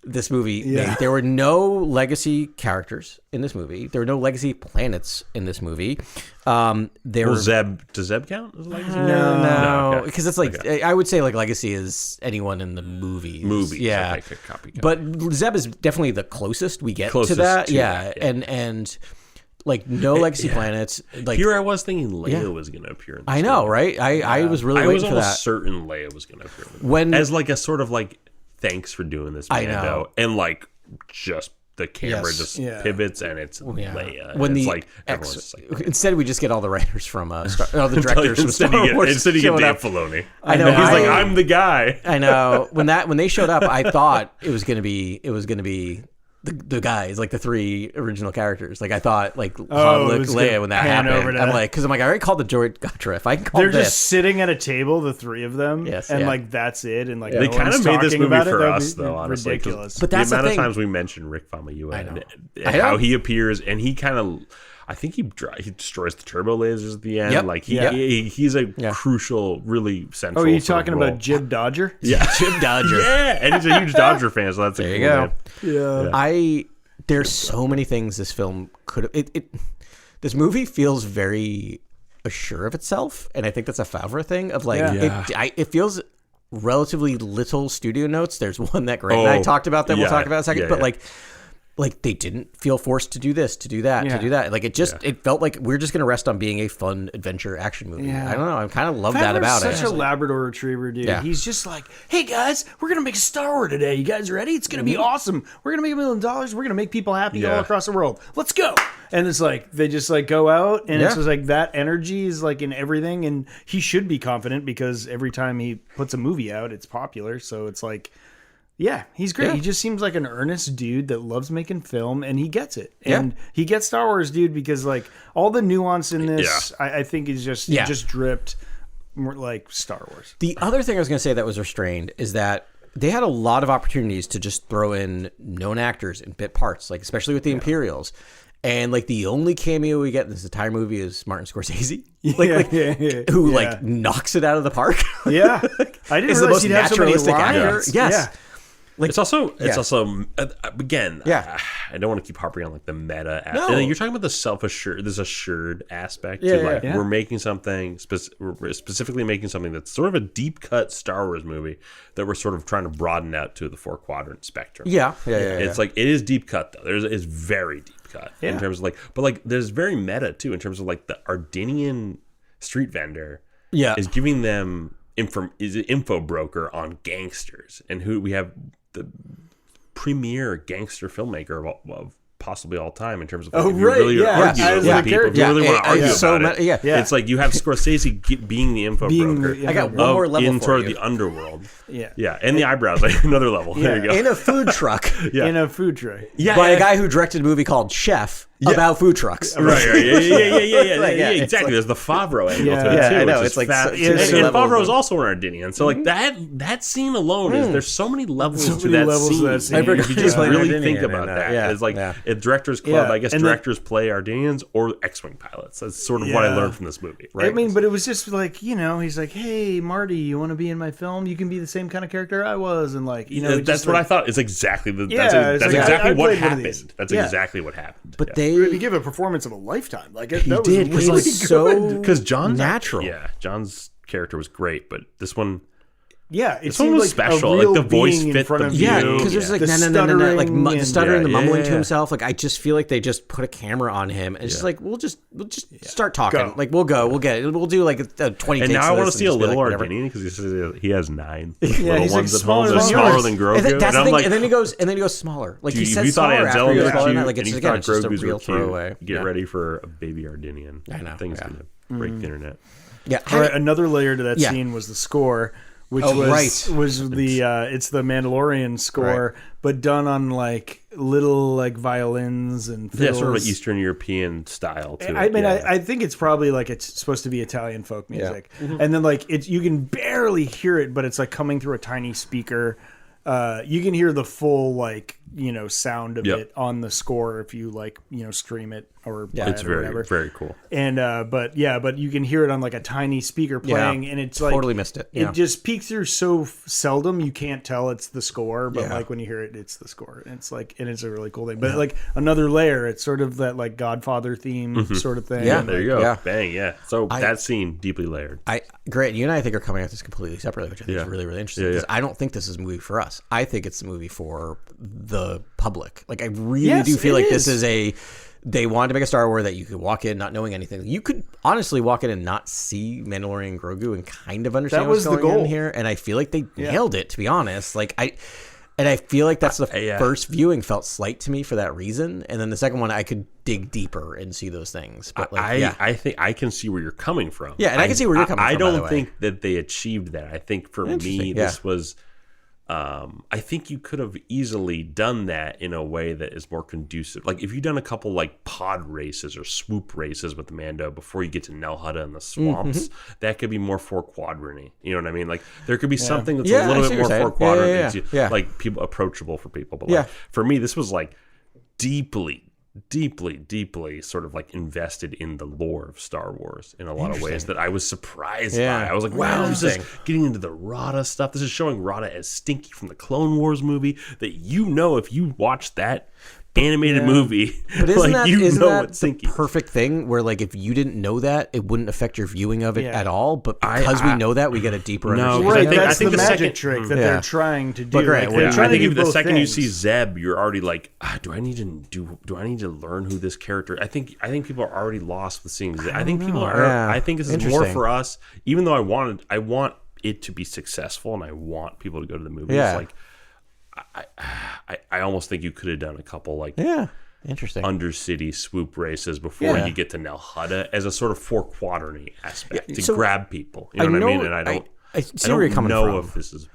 This movie made. There were no legacy characters in this movie. There were no legacy planets in this movie. There were Zeb, does Zeb count as a legacy? no, okay. because it's like I would say like legacy is anyone in the movies. Yeah. Okay, copycat. But Zeb is definitely the closest we get to Closest that. to Yeah. that, yeah. And like no legacy planets. Like Here I was thinking Leia was going to appear in this I know, movie. right? I was really I waiting was for almost that. certain Leia was going to appear in When- as like a sort of like thanks for doing this, I Mando, know. and like just the camera Yes. just Yeah. pivots and it's Yeah. Leia. When and it's the like everyone's just like instead we just get all the writers from the directors from instead Star you Wars get showing Dave up. Filoni. I know. He's like, I'm the guy. I know when they showed up, I thought it was gonna be the guys, like the 3 original characters. Like I thought, like Han, it Luke, was Leia gonna when that pan over happened. to- I'm like, because I'm like, I already called the droid Gatra. If I can call They're this, just sitting at a table, the 3 of them, Yes, and yeah. like that's it. And like They no kind one's of made this talking movie about it. for That'd us, be though, honestly. 'cause ridiculous. But that's the the amount thing. of times we mentioned Rick Famuyiwa I know. and how he appears, and he kind of, I think he destroys the turbo lasers at the end. Yep. Like Yeah. he's a crucial, really central. Oh, are you sort of talking role. about Jib Dodger? Yeah, Jim Dodger. yeah, and he's a huge Dodger fan, so that's There a you cool go. name. Yeah. There's so many things this film could have. This movie feels very assured of itself, and I think that's a Favreau thing. Of like, it feels relatively little studio notes. There's one that Grant and I talked about that we'll talk about in a second. Yeah, but yeah. like, like they didn't feel forced to do this, to do that, to do that. Like it felt like we're just gonna rest on being a fun adventure action movie. I don't know. I kind of love that about it. Such a Labrador Retriever, dude. Yeah. He's just like, hey guys, we're gonna make a Star Wars today. You guys ready? It's gonna be awesome. We're gonna make $1 million. We're gonna make people happy all across the world. Let's go. And it's like they just like go out, and it's just like that energy is like in everything. And he should be confident because every time he puts a movie out, it's popular. So it's like. Yeah, he's great. He just seems like an earnest dude that loves making film, and he gets it. And he gets Star Wars, dude, because like all the nuance in this, I think is just dripped more like Star Wars. The other thing I was going to say that was restrained is that they had a lot of opportunities to just throw in known actors in bit parts, like especially with the Imperials. And like the only cameo we get in this entire movie is Martin Scorsese, who like knocks it out of the park. Yeah, I didn't realize he'd have so many lines. Yes. Yeah. Like, it's also again. Yeah, I don't want to keep harping on like the meta. No. You're talking about the self-assured, this assured aspect. We're making something. We're specifically making something that's sort of a deep cut Star Wars movie that we're sort of trying to broaden out to the 4-quadrant spectrum. It's like it is deep cut though. It's very deep cut in terms of like, but like there's very meta too in terms of like the Ardinian street vendor. Is giving them is an info broker on gangsters, and who we have the premier gangster filmmaker of possibly all time in terms of like, if you really argue with people, if you really want to argue about it. It's like you have Scorsese being the info broker. I got one more level in for sort you. of the underworld. And the eyebrows, like another level. There you go. In a food truck. In a food truck. By a guy who directed a movie called Chef about food trucks. Right. Exactly. There's the Favreau angle to it too. I know. It's like and Favreau is also an Ardinian. So like that scene alone is there's so many levels to that scene. If you just really think about that, it's like a director's club. I guess directors play Ardinians or X-wing pilots. That's sort of what I learned from this movie. Right. I mean, but it was just like he's like, hey Marty, you want to be in my film? You can be the same kind of character I was, and like that's what I thought. It's exactly that's exactly what happened. That's exactly what happened. But he gave a performance of a lifetime. Like he did because John's natural. John's character was great, but this one. Yeah, this one was like special. Like the voice fit the view. Yeah, because there's like no, like the stuttering, the mumbling to himself. Like I just feel like they just put a camera on him, and it's just like we'll just start talking. Like we'll get it. We'll do like a 20. And now I want to see a little Ardinian because he says he has 9 little ones at home. They're smaller than Grogu. That's the thing. And then he goes smaller. Like he says smaller after he goes smaller. Like it's again, it's just a real throwaway. Get ready for a baby Ardinian. I know. Thing's gonna break the internet. Yeah. All right. Another layer to that scene was the score. Which was the it's the Mandalorian score, but done on like little like violins and fiddles. Sort of like Eastern European style too. I mean, I think it's probably like it's supposed to be Italian folk music, and then like you can barely hear it, but it's like coming through a tiny speaker. You can hear the full like sound of it on the score if you like stream it or buy it's it or whatever. Very cool. And but you can hear it on like a tiny speaker playing, and it's like totally missed it. It just peeks through so seldom you can't tell it's the score, but like when you hear it, it's the score. And it's like it's a really cool thing. But like another layer, it's sort of that like Godfather theme sort of thing. Yeah, there you go. Yeah. Bang, So that scene deeply layered. Grant, you and I think are coming at this completely separately, which I think is really, really interesting. Because I don't think this is a movie for us. I think it's a movie for the public. Like I really do feel like this is they wanted to make a Star Wars that you could walk in not knowing anything. You could honestly walk in and not see Mandalorian and Grogu and kind of understand what's going on here. And I feel like they nailed it, to be honest. Like I feel like that's the first viewing felt slight to me for that reason. And then the second one, I could dig deeper and see those things. But I think I can see where you're coming from. Yeah, and I can see where you're coming from. I don't think that they achieved that. I think for me, this was... I think you could have easily done that in a way that is more conducive. Like if you'd done a couple like pod races or swoop races with Mando before you get to Nel Hutta and the swamps, that could be more 4-quadrant-y. You know what I mean? Like there could be something that's a little bit more 4-quadrant, like people approachable for people. But like, for me, this was like deeply sort of like invested in the lore of Star Wars in a lot of ways that I was surprised by. I was like, wow, this is getting into the Rada stuff. This is showing Rada as Stinky from the Clone Wars movie that if you watch that animated movie. But isn't that, isn't that what's the thinking. perfect thing where, like, if you didn't know that, it wouldn't affect your viewing of it at all? But because we know that, we get a deeper understanding. Right, I that's think the the magic second- trick that they're trying to do. But great, Like, they're I trying think to if do the both second you things. see Zeb, you're already like, do I need to learn who this character? I think people are already lost with seeing Zeb. I think people are. Yeah. I think this is more for us. Even though I want it to be successful, and I want people to go to the movies. Yeah. Like, I almost think you could have done a couple like Interesting. undercity swoop races before you get to Nel Hutta as a sort of 4-quadrant aspect to so grab people. You know what I mean? And I see where you're coming from. if this is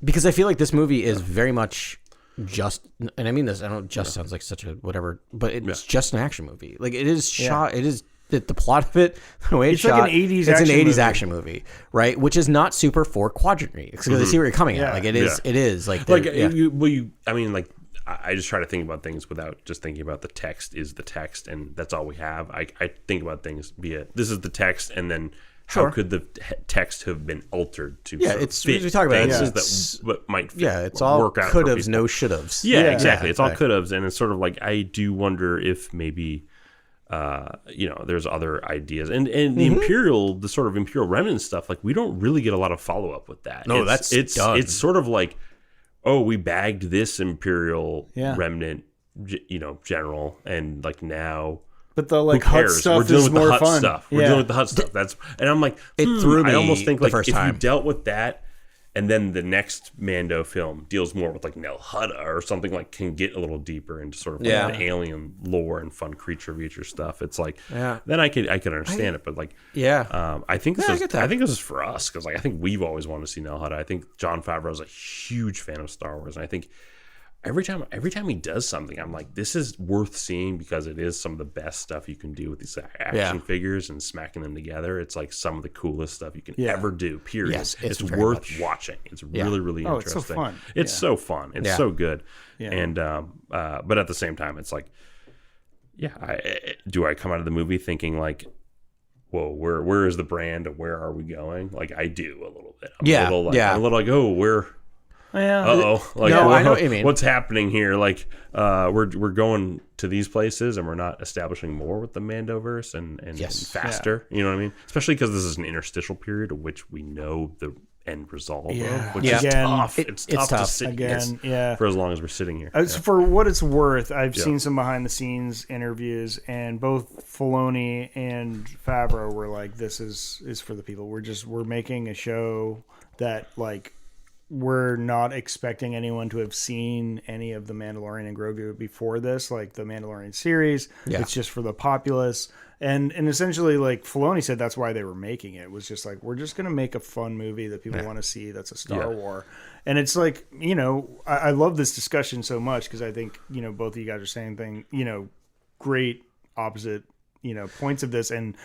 Because I feel like this movie is very much just, and I mean this, I don't just sounds like such a whatever, but it's just an action movie. Like it is shot, it is the plot of it, the way it's shot, like an 80s it's action an 80s movie. action movie, right? Which is not super 4-quadrant-y. Because I see where you're coming at. Like it is like I mean, like, I just try to think about things without just thinking about the text is the text, and that's all we have. I think about things via this is the text, and then how could the text have been altered to sort of it's fit we talk about things that might fit, it's all work out could for haves, people. no should haves. Yeah, exactly. It's all could haves, and it's sort of like I do wonder if maybe there's other ideas, and the sort of Imperial remnant stuff. Like we don't really get a lot of follow up with that. No, it's done. It's sort of like, oh, we bagged this Imperial remnant, general, and like now. But the like who hut cares? stuff We're dealing is with the more hut fun. stuff. We're dealing with the hut stuff. And I'm like, It threw me I almost think the like first if time. you dealt with that, and then the next Mando film deals more with like Nel Hutta or something, like can get a little deeper into sort of like the alien lore and fun creature feature stuff. It's like then I could understand it, but like I think this is for us because like I think we've always wanted to see Nel Hutta. I think Jon Favreau is a huge fan of Star Wars, and I think every time he does something, I'm like, this is worth seeing because it is some of the best stuff you can do with these action figures and smacking them together. It's like some of the coolest stuff you can ever do, period. Yes, it's worth watching. It's really, really interesting. It's so fun. It's so fun. It's so good. Yeah. And but at the same time, it's like, do I come out of the movie thinking like, whoa, where is the brand and where are we going? Like I do a little bit. I'm a little like, oh, we're like, I know what you mean. What's happening here? Like, we're going to these places and we're not establishing more with the Mandoverse and faster. You know what I mean? Especially because this is an interstitial period of which we know the end result of, which is tough. It's tough to sit for as long as we're sitting here. For what it's worth, I've seen some behind the scenes interviews, and both Filoni and Favreau were like, "This is for the people. We're making a show that like." We're not expecting anyone to have seen any of the Mandalorian and Grogu before this, like the Mandalorian series. Yeah. It's just for the populace. And essentially, like Filoni said, that's why they were making it. It was just like, we're just going to make a fun movie that people want to see that's a Star Wars. And it's like, I love this discussion so much because I think, both of you guys are saying great opposite points of this, and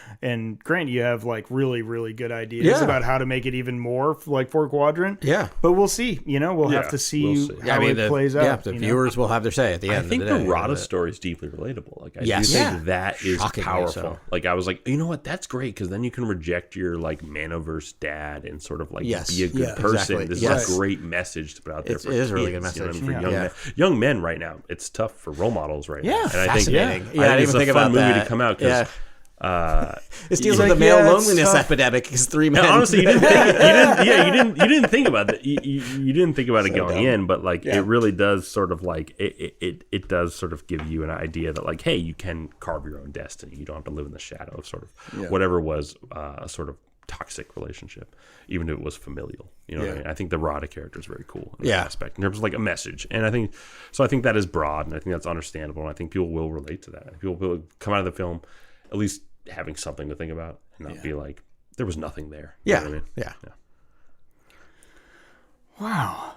Grant, you have like really, really good ideas about how to make it even more like 4-quadrant. Yeah, but we'll see. We'll have to see how it plays out. Yeah, the viewers will have their say at the end. I think of the day, the Rada story is deeply relatable. Like I do think that is powerful. So. Like I was like, you know what, that's great because then you can reject your like Manoverse dad and sort of like be a good person. Exactly. This is a great message to put out there for kids. It is a really good message for young men right now. It's tough for role models right now. And I think I didn't even think about that. Movie to come out. It deals with the male loneliness epidemic because 3 men. Honestly, you didn't think about that. You didn't think about it going in, but like it really does sort of like it does sort of give you an idea that like, hey, you can carve your own destiny. You don't have to live in the shadow of sort of whatever was a sort of toxic relationship, even if it was familial. You know what I mean? I think the Rada character is very cool in that aspect in terms of like a message, and I think that is broad, and I think that's understandable, and I think people will relate to that. People will come out of the film at least having something to think about and not be like there was nothing there. You know what I mean? Yeah. Wow.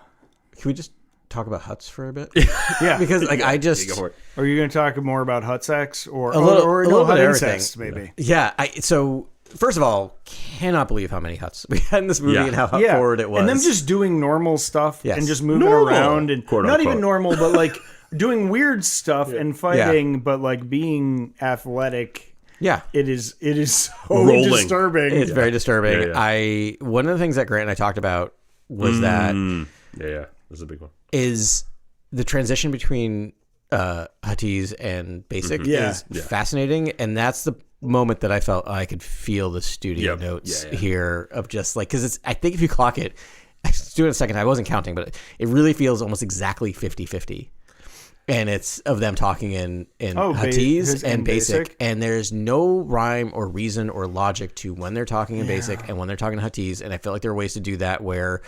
Can we just talk about huts for a bit? Because like I just are you going to talk more about hut sex or a little hut bit of incest maybe? So first of all, cannot believe how many huts we had in this movie and how hut forward it was. And them just doing normal stuff and just moving around and quote, not unquote. even normal, but like doing weird stuff and fighting, but like being athletic. Yeah, it is so rolling. Disturbing. It's very disturbing. One of the things that Grant and I talked about was that this is a big one. Is the transition between Huttese and Basic Mm-hmm. is fascinating, and that's the moment that I felt I could feel the studio notes here of just like, because it's, I think if you clock it, I was doing it a second time, I wasn't counting, but it really feels almost exactly 50-50. And it's of them talking in Huttese and Basic, and there's no rhyme or reason or logic to when they're talking in Basic and when they're talking Huttese, and I felt like there are ways to do that where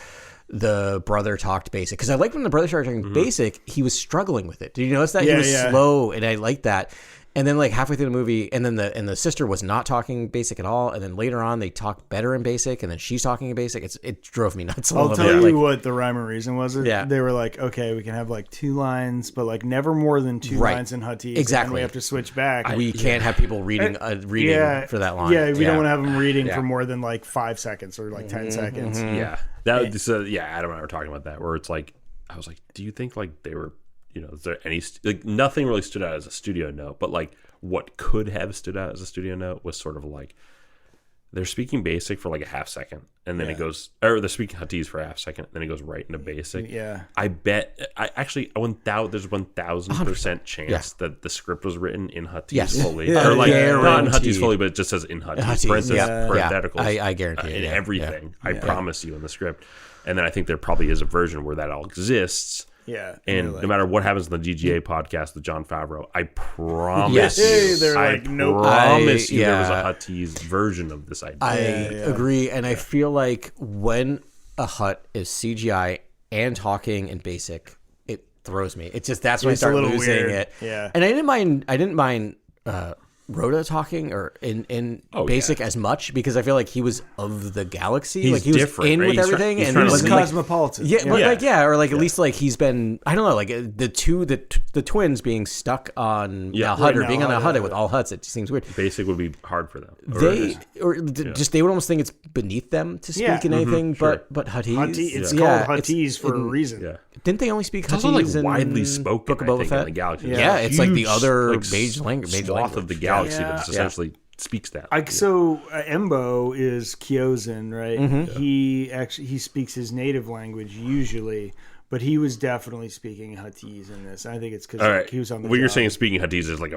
the brother talked Basic, because I liked when the brother started talking Basic, he was struggling with it. Did you notice that? He was slow, and I liked that. And then like halfway through the movie, and then the sister was not talking Basic at all, and then later on they talk better in Basic, and then she's talking in Basic. It drove me nuts. I'll tell you what the rhyme or reason was. They were like, okay, we can have like 2 lines, but like never more than 2 lines in Huttese. Exactly. And we have to switch back. We can't have people reading for that line. Yeah, we don't want to have them reading for more than like 5 seconds or like 10 seconds. Yeah, that was, Adam and I were talking about that, where it's like, I was like, do you think like they were, is there any like nothing really stood out as a studio note, but like what could have stood out as a studio note was sort of like they're speaking Basic for like a half second, and then it goes, or they're speaking Huttese for a half second, and then it goes right into Basic. Yeah, I bet. There's 1,000% chance that the script was written in Huttese fully, or like not in Huttese fully, but it just says in Huttese. For instance, parentheticals. I guarantee in it. everything. I promise you in the script, and then I think there probably is a version where that all exists. Yeah, and no matter what happens in the GGA podcast with Jon Favreau, I promise you, there was a Huttese version of this idea. I agree, and I feel like when a Hutt is CGI and talking in Basic, it throws me. It's just that's when I start losing it. Yeah, and I didn't mind Rhoda talking or in Basic as much, because I feel like he was of the galaxy. He's like he was different, in right? with everything, and he was cosmopolitan. Or like at least like he's been, I don't know, like the twins being stuck on Al Hutt or being on Al Hutt with all Hutts. It just seems weird. Basic would be hard for them. They would almost think it's beneath them to speak in anything, but Huttese. It's called Huttese for a reason. Yeah. Didn't they only speak Huttese? It's also like widely spoken, Book of Boba Fett in the galaxy. Yeah, it's like the Huge, other like, major language of the galaxy that essentially speaks that. So Embo is Kyozan, right? Mm-hmm. He speaks his native language usually, but he was definitely speaking Huttese in this. I think it's because he was on the What you're saying speaking Huttese is like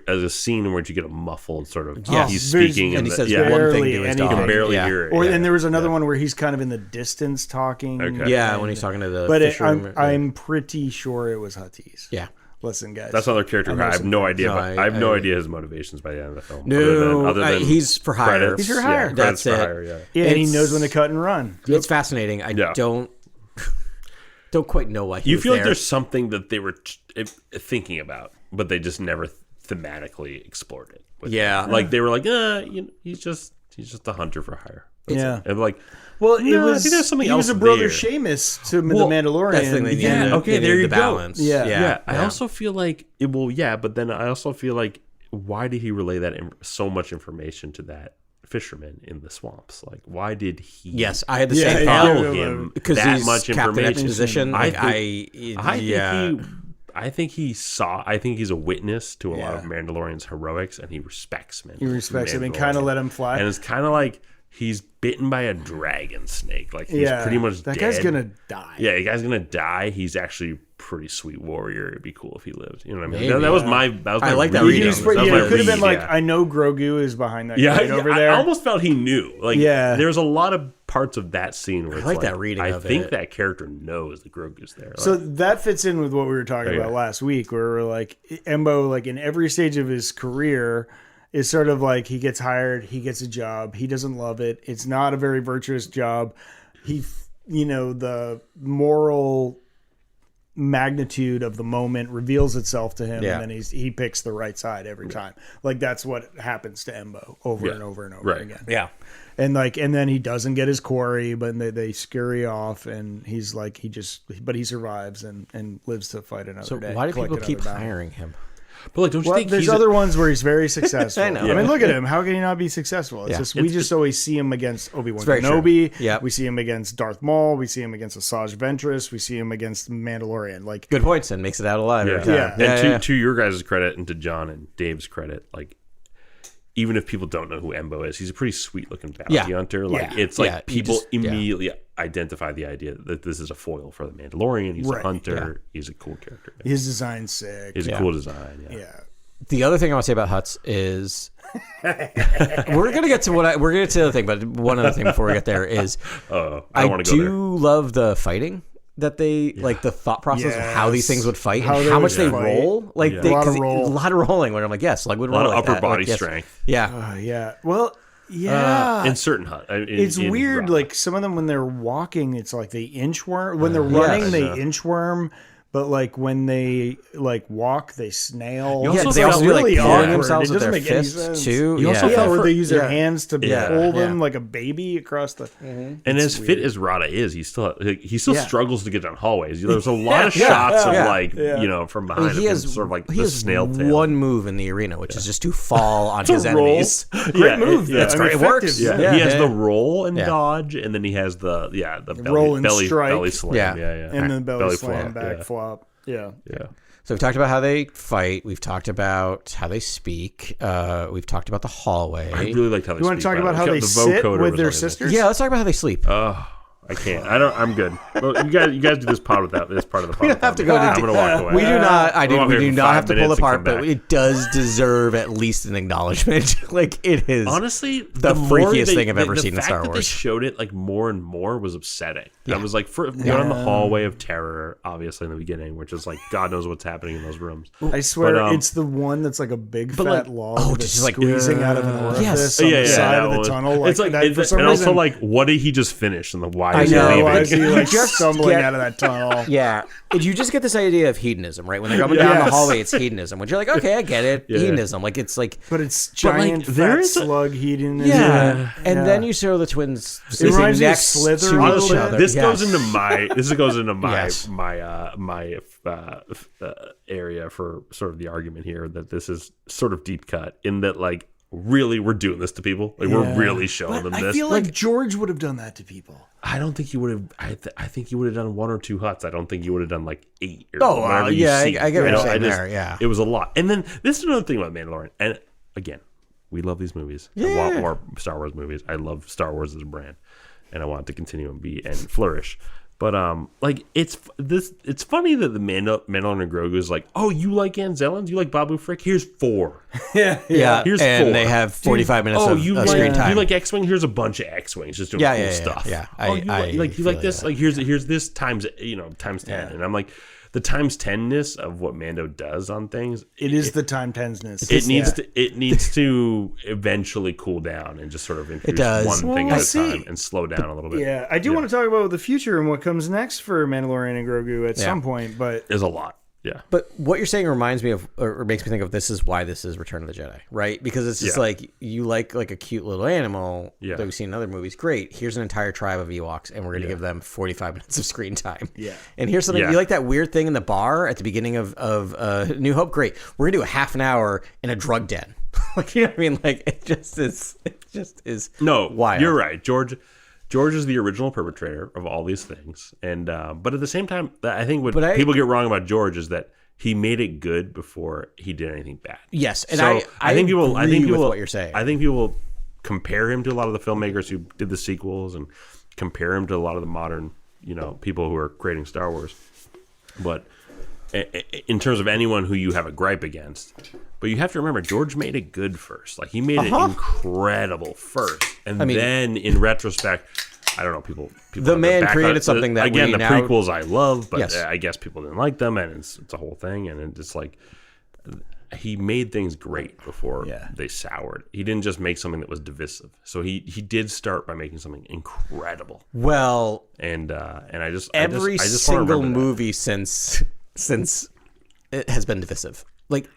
as a scene where you get a muffled sort of he's speaking and he says one thing to his dog. You can barely hear it. And there was another one where he's kind of in the distance talking. Okay. Yeah, when he's talking to the fisherman. I'm pretty sure it was Huttese. Yeah. Listen, guys. That's another character. I have no idea. I have no idea his motivations by the end of the film. No, other than he's for hire. Credits. He's for hire. That's for it. hire, and he knows when to cut and run. It's fascinating. I don't quite know why you feel like there's something that they were thinking about, but they just never thematically explored it. Like they were like, he's just a hunter for hire. And like, well, it was. I think there's something he else was a brother there. Seamus to the Mandalorian. That's the thing. Okay, there you go. Balance. Yeah. I also feel like but then I also feel like, why did he relay that so much information to that fisherman in the swamps? Like, why did he? Yes, I had the same tell him because that he's much Captain information. Exposition. I think he's a witness to a lot of Mandalorian's heroics, and he respects Mandalorian. He respects him and kind of let him fly. And it's kind of like he's bitten by a dragon snake. Like he's pretty much that dead. Guy's gonna die. Yeah, the guy's gonna die. He's actually a pretty sweet warrior. It'd be cool if he lived. You know what I mean? That was my. I like that reading. reading. It could have been like, I know Grogu is behind that crate over there. I almost felt he knew. Like, there's a lot of parts of that scene where it's like that reading. I think that character knows that Grogu's there. So that fits in with what we were talking about last week, where we're like, Embo, like in every stage of his career, is sort of like he gets hired, he gets a job, he doesn't love it. It's not a very virtuous job. The moral magnitude of the moment reveals itself to him, and then he picks the right side every time. Like that's what happens to Embo over and over and over again. Yeah. And then he doesn't get his quarry, but they scurry off, and he's like but he survives and lives to fight another day. So why do people keep hiring him? But like, don't you think there's other ones where he's very successful? I know. I mean, look at him. How can he not be successful? It's just we just always see him against Obi-Wan Kenobi. Yeah. We see him against Darth Maul. We see him against Asajj Ventress. We see him against Mandalorian. Like good points, and makes it out alive. And to your guys' credit and to John and Dave's credit, like even if people don't know who Embo is, he's a pretty sweet looking bounty hunter. Like it's Yeah, like people immediately identify the idea that this is a foil for the Mandalorian. He's a hunter. He's a cool character. His design's sick. He's a cool design. Yeah. The other thing I want to say about Hutts is we're gonna get to the other thing, but one other thing before we get there is I do love the fighting that they like, the thought process of how these things would fight and how much they roll. Like a lot of rolling. Where I'm like, yes, like would a lot roll of like upper that. body like, strength. Yeah. Well, yeah. In certain Hutt, It's weird. Rock. Like some of them, when they're walking, it's like they inchworm. When they're running, they inchworm. But like when they like walk, they snail. They also do like pulling themselves with their fists too. You also or they use their hands to pull them like a baby across the. And as fit as Rada is, he still struggles to get down hallways. There's a lot of shots of like from behind. He has sort of like he the has snail tail. one move in the arena, which is just to fall on his enemies. Great move. That's great. It works. Yeah. He has the roll and dodge, and then he has the belly slam. And then belly slam back flop. Yeah. So we've talked about how they fight. We've talked about how they speak. We've talked about the hallway. I really liked how they speak. You want to talk about how they sit with their sisters? Yeah, let's talk about how they sleep. I can't. I'm good. Well, you guys do this pod without this part of the pod. We don't have to go. I'm gonna walk away. We do not. We do not have to pull apart, but back. it does deserve at least an acknowledgement. Like it is. Honestly, the freakiest thing I've ever seen in Star Wars. The fact that they showed it like more and more was upsetting. I was like, going on the hallway of terror, obviously in the beginning, which is like God knows what's happening in those rooms. I swear, it's the one that's like a big fat log that's just like squeezing out of an orifice on the side of the tunnel. It's like, and also like, what did he just finish? And why is he leaving? Like just stumbling out of that tunnel. Yeah. You just get this idea of hedonism, right? When they're coming down the hallway, it's hedonism. Which you're like, okay, I get it. Hedonism. Like it's like, but it's giant fat slug hedonism. Yeah. And then you show the twins sleeping next to each other. This goes into my area for sort of the argument here that this is sort of deep cut in that like really we're doing this to people. Like we're really showing them this. I feel like George would have done that to people. I don't think he would have. I think he would have done 1 or 2 Hutts. I don't think he would have done like 8. Or I get what you're saying there. Yeah, it was a lot. And then this is another thing about Mandalorian. And again, we love these movies. I want more Star Wars movies. I love Star Wars as a brand, and I want it to continue and flourish. But like it's funny that the Mandalorian and Grogu is like, oh, you like Anzellans? You like Babu Frick? Here's 4. Yeah. Here's and 4. they have 45 minutes of screen time. You like X-Wing? Here's a bunch of X-Wings just doing cool stuff. Yeah. You like this? Like here's this times 10, and I'm like. The times 10ness of what Mando does on things. It is the time 10ness. It needs to eventually cool down and just sort of introduce one thing at a time and slow down a little bit. Yeah, I do want to talk about the future and what comes next for Mandalorian and Grogu at some point, but there's a lot. Yeah. But what you're saying reminds me of, or makes me think of, this is why this is Return of the Jedi, right? Because it's just like, you like a cute little animal that we've seen in other movies. Great. Here's an entire tribe of Ewoks, and we're going to give them 45 minutes of screen time. Yeah. And here's something, you like that weird thing in the bar at the beginning of New Hope? Great. We're going to do a half an hour in a drug den. Like, you know what I mean? Like, it just is no, wild. You're right. George is the original perpetrator of all these things, and but at the same time, I think what people get wrong about George is that he made it good before he did anything bad. Yes, and so I think people with what you're saying. I think people will compare him to a lot of the filmmakers who did the sequels, and compare him to a lot of the modern, people who are creating Star Wars. But in terms of anyone who you have a gripe against. But you have to remember, George made it good first. Like, he made it incredible first. And then, in retrospect, I don't know, people the man created something that again, the prequels I love, but I guess people didn't like them, and it's a whole thing. And it's like, he made things great before they soured. He didn't just make something that was divisive. So he did start by making something incredible. Well, and I just every single movie since it has been divisive. Like,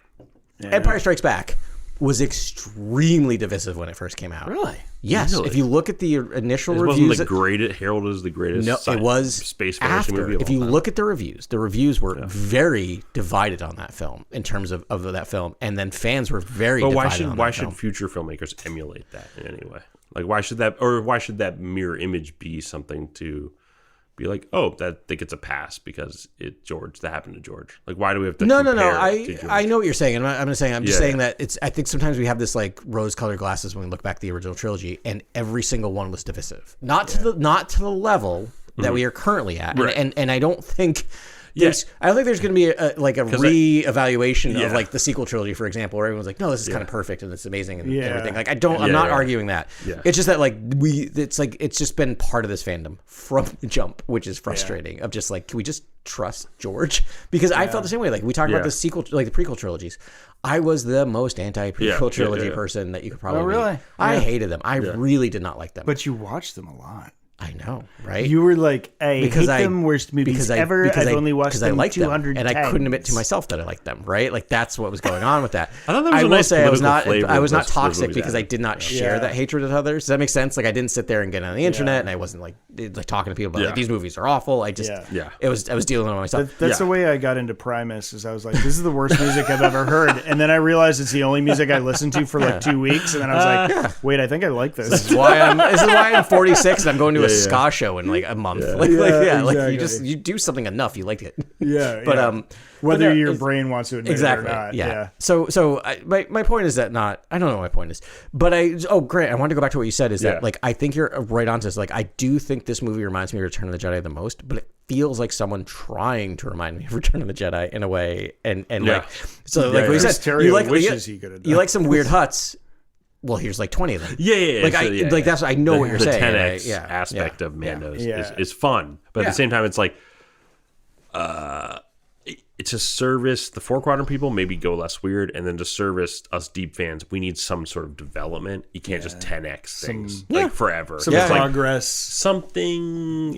Empire Strikes Back was extremely divisive when it first came out. Really? Yes. Really? If you look at the initial it reviews, wasn't the greatest. Heralded as the greatest. No, it was space fantasy movie. If you look at the reviews were very divided on that film in terms of that film, and then fans were very. But why should future filmmakers emulate that in any way? Like, why should that mirror image be something to be like, oh, that gets a pass because that happened to George. Like, why do we have to? No. I know what you're saying. I'm just saying that I think sometimes we have this like rose-colored glasses when we look back at the original trilogy, and every single one was divisive. Not to the level that we are currently at, Right. and I don't think. I don't think there's going to be a re-evaluation of like the sequel trilogy, for example, where everyone's like, no, this is kind of perfect and it's amazing and everything. Like, I'm not arguing that. Yeah. It's just that like it's just been part of this fandom from the jump, which is frustrating. Of just like, can we just trust George? Because I felt the same way. Like we talked about the sequel, like the prequel trilogies. I was the most anti-prequel trilogy person that you could probably. Oh, really? Meet. I hated them. I really did not like them. But you watched them a lot. I know, right? You were like, I hate them, worst movies ever. I've only watched them 200 and times. I couldn't admit to myself that I liked them, right? Like that's what was going on with that. I thought that was I was not toxic because I did not share that hatred with others. Does that make sense? Like I didn't sit there and get on the internet, and I wasn't like talking to people about like, these movies are awful. I just I was dealing with myself. That's the way I got into Primus. Is I was like, this is the worst music I've ever heard, and then I realized it's the only music I listened to for like 2 weeks, and then I was like, wait, I think I like this. This is why I'm 46 and I'm going to a ska show in like a month. Exactly. You do something enough, you like it. But whether your brain wants to admit it or not. So my point is that I don't know what my point is, but Grant, I wanted to go back to what you said is that like I think you're right on to this. Like I do think this movie reminds me of Return of the Jedi the most, but it feels like someone trying to remind me of Return of the Jedi in a way, and like so like what you said, you like some weird huts. Well, here's like 20 of them. Like that's I know what you're saying. The 10X aspect of Mando's is fun, but at the same time, it's like, it's a service. The 4-quadrant people maybe go less weird, and then to service us deep fans, we need some sort of development. You can't just 10X things like forever. Some progress, something.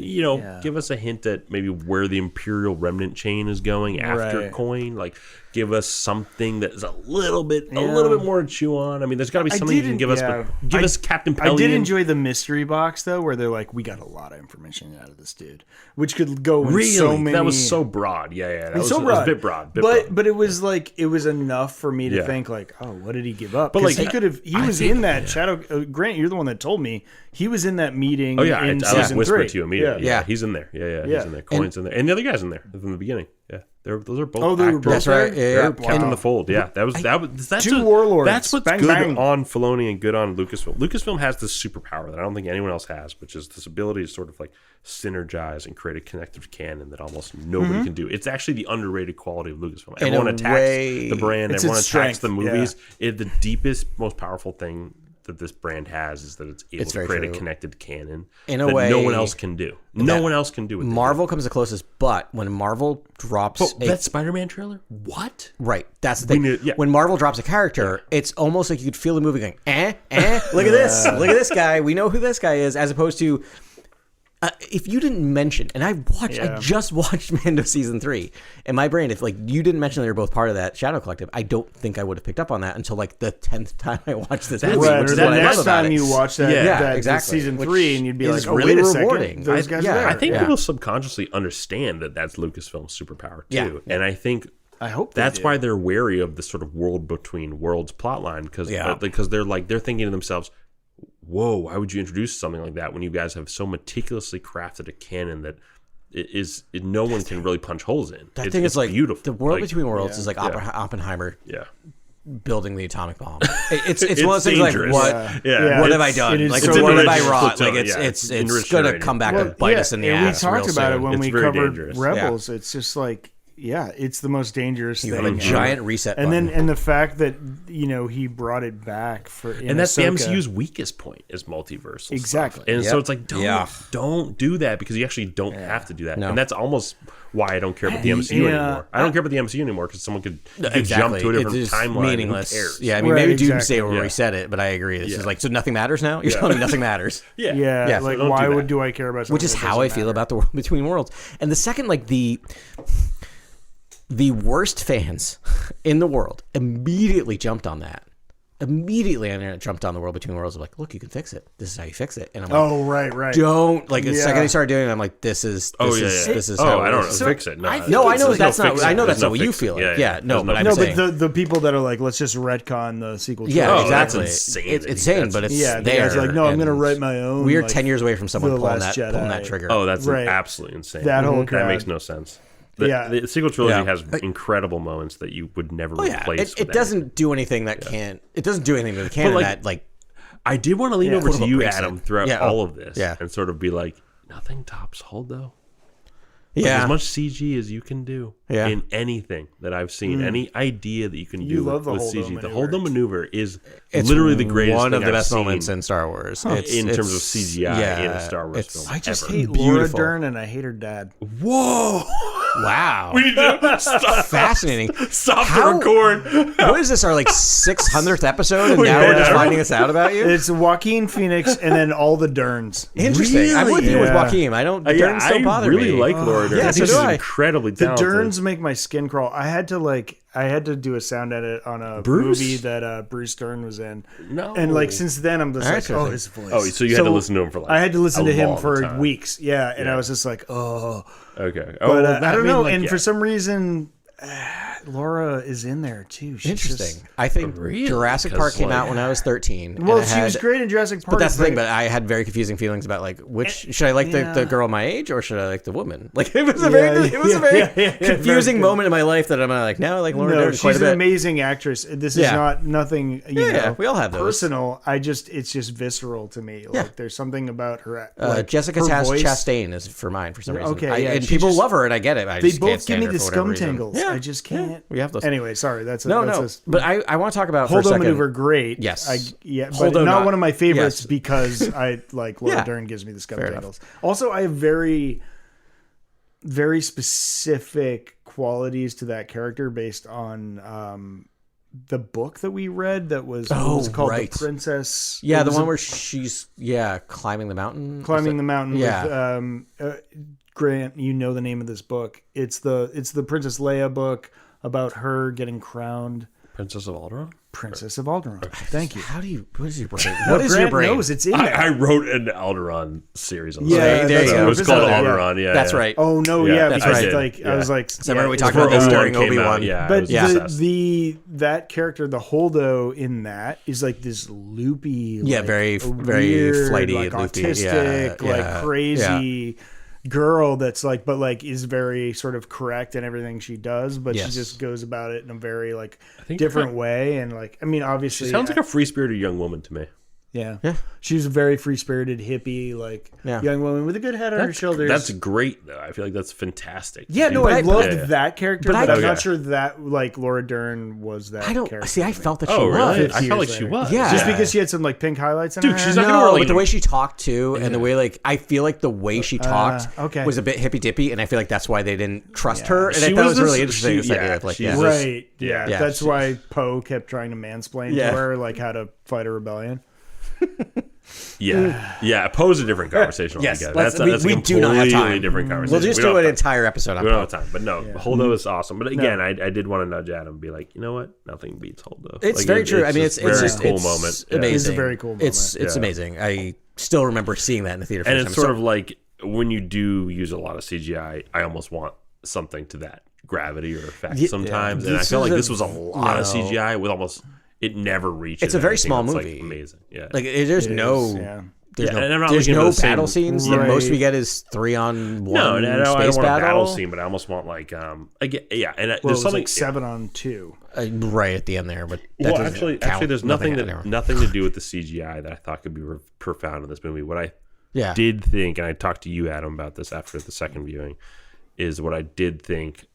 Give us a hint at maybe where the Imperial Remnant chain is going after Coin. Like, give us something that is a little bit more to chew on. I mean, there's got to be something you can give us. But give us Captain Pelion. I did enjoy the mystery box though, where they're like, we got a lot of information out of this dude, which could go in so many. That was so broad. That was a bit broad. But it was like it was enough for me to think like, oh, what did he give up? But like he could have. He was in that Shadow. Grant, you're the one that told me he was in that meeting. Oh yeah, in I season whispered 3. to you immediately. Yeah, he's in there. He's in there. Coin's in there, and the other guy's in there from the beginning. Yeah. Those are both they actors. were both That's right. They're kept in the fold. Yeah, that's two warlords. That's what's good on Filoni and good on Lucasfilm. Lucasfilm has this superpower that I don't think anyone else has, which is this ability to sort of like synergize and create a connective canon that almost nobody can do. It's actually the underrated quality of Lucasfilm. Everyone attacks the brand. Everyone attacks the movies. The deepest, most powerful thing that this brand has is that it's able to create a connected canon in a way no one else can do. No one else can do it. Marvel comes the closest, but when Marvel drops that Spider-Man trailer, what? Right, that's the thing. When Marvel drops a character, it's almost like you could feel the movie going, look at this, look at this guy. We know who this guy is, as opposed to. If you didn't mention, and I just watched Mando season 3, in my brain, if like you didn't mention that you're both part of that Shadow Collective, I don't think I would have picked up on that until like the 10th time I watched this movie. Right, which or is the what I love next about time it. you watch that season 3, and you'd be like, oh, really wait a rewarding. second, those guys are there. I think people subconsciously understand that that's Lucasfilm's superpower too, and I think. I hope that's why they're wary of the sort of world between worlds plotline because they're thinking to themselves, whoa, why would you introduce something like that when you guys have so meticulously crafted a canon that no one can really punch holes in? It's like beautiful. The world between worlds is like Oppenheimer building the atomic bomb. It's one of those things like, what have I done? Like, what have I wrought? Like, it's going to come back and bite us in the ass. We talked about it when we covered dangerous. Rebels. It's just like, it's the most dangerous thing. A giant reset button. And the fact that he brought it back for and that's the MCU's weakest point is multiversal exactly stuff. And so it's like don't do that because you actually don't have to do that. And that's almost why I don't care about the MCU anymore. I don't care about the MCU anymore because someone could jump to a different timeline. Meaningless. Who cares? Yeah, I mean maybe Doomsday will reset it, but I agree. This is like, so nothing matters now. You're telling me nothing matters. Like why do I care about something? Which is how I feel about the world between worlds. And the second, like the worst fans in the world immediately jumped on that. immediately on the internet jumped on the World Between Worlds of like, look, you can fix it. This is how you fix it. And I'm like, oh, right. don't like the second they started doing it, I'm like, this is how I don't know, so, fix it. No, I know that's not. I know that's not what you feel like. Yeah, no, but I'm saying but the people that are like, let's just retcon the sequel. Yeah, exactly. That's insane. It's insane, but it's the guy's like, no, I'm going to write my own. We are like, 10 years away from someone pulling Last that trigger. Oh, that's absolutely insane. That whole crowd. That makes no sense. The sequel trilogy has incredible moments that you would never replace. It doesn't do anything that can't. It doesn't do anything to the canon that like. I did want to lean over to you, Adam, throughout all of this, and sort of be like, nothing tops Holdo. Like, as much CG as you can do in anything that I've seen, any idea that you can do with CG. The Holdo maneuver is literally the greatest one of the I've best seen moments in Star Wars. In terms of CGI in a Star Wars film. I just hate Laura Dern and I hate her dad. Whoa! Wow. We need to stop. Fascinating. Stop the record. What is this, our like 600th episode? And now we're just finding this out about you? It's Joaquin Phoenix and then all the Derns. Interesting. Really? I'm with you with Joaquin. I don't. Derns don't bother me. I really like Laura Dern. Yeah, I think so do she's I. incredibly The talented. Derns make my skin crawl. I had to do a sound edit on a movie that Bruce Dern was in. No. And like since then I'm just like, oh, his voice. Oh, so you had to listen to him for like I had to listen to him long for time. weeks. Yeah, and I was just like, oh. Okay. But I don't know. And for some reason, Laura is in there too. She's Interesting. just- I think Really? Jurassic Park came out when I was 13. well, and she was great in Jurassic Park. But that's the thing. But I had very confusing feelings about like should I like the girl my age or should I like the woman? Like it was a very confusing moment in my life that I'm like now I like Laura Dern quite a she's bit. an amazing actress. This is not nothing. You know, we all have those. Personal. It's just visceral to me. Like there's something about her. Like, Jessica her voice. Chastain is for mine for some reason. Okay, and people love her and I get it. They both give me the scum tangles. Yeah. I just can't. We have those. Anyway, sorry. That's But I want to talk about for a Holdo second. maneuver. Great. Yes. But Holdo not one of my favorites yes. because I like Laura Dern gives me the scum tangles. Also, I have very, very specific qualities to that character based on the book that we read that was called The Princess. Yeah, the one where she's climbing the mountain. Climbing the mountain. Yeah. With, Grant, you know the name of this book. It's the Princess Leia book about her getting crowned Princess of Alderaan? Princess of Alderaan. Thank you. What is your brain? What is your brain? Knows it's in there. I wrote an Alderaan series on the Yeah, site. there you go. It was called Alderaan. Yeah, That's right. Oh no, Yeah, because that's right. like I was like, I remember we talked Before about this Obi-Wan during came out, Obi-Wan. yeah, I but was obsessed. that character, the Holdo in that is like this loopy, like, very weird, flighty, like loopy, autistic, like crazy girl that's like, but like is very sort of correct in everything she does, but she just goes about it in a very like different way, and like I mean, obviously, She sounds like a free-spirited young woman to me. Yeah. She's a very free-spirited, hippie, like young woman with a good head on her shoulders. That's great, though. I feel like that's fantastic. Yeah, no, I loved that character, but I'm not sure that like Laura Dern was that. character. See. I felt that Oh, she really? was. I felt like she was. Yeah. Just because she had some like pink highlights in her she's hair? not gonna really. But the way she talked too, and the way like I feel like the way she talked okay. was a bit hippy dippy, and I feel like that's why they didn't trust her. And I She thought it was was really this- interesting. she- This idea yeah, of like, she's Right. Yeah. That's why Poe kept trying to mansplain Yeah. to her like how to fight a rebellion. Yeah. Poe's a different conversation. Yes, altogether. That's we a do not have completely time. different conversation. We'll just We don't do an have time. entire episode on We don't Poe. have time, but no, Holdo is awesome. But again, I did want to nudge Adam and be like, you know what? Nothing beats Holdo. It's Like, very true. I mean, it's very just cool it's moment. Amazing. It's a very cool moment. It's amazing. I still remember seeing that in the theater. And it's sort of like when you do use a lot of CGI, I almost want something to that gravity or effect sometimes. And I felt like this was a lot of CGI with almost it never reaches. It's a very anything small that's, movie. Like, amazing. Yeah. like there's no. There's and I'm not there's looking for no the same- battle scenes. The most we get is 3-on-1 No, I don't space want a battle battle scene, but I almost want like again, yeah. And Well, there's it was something like 7-on-2. right at the end there, but that doesn't actually, count. there's nothing to do with the CGI that I thought could be profound in this movie. What I did think, and I talked to you, Adam, about this after the second viewing, is what I did think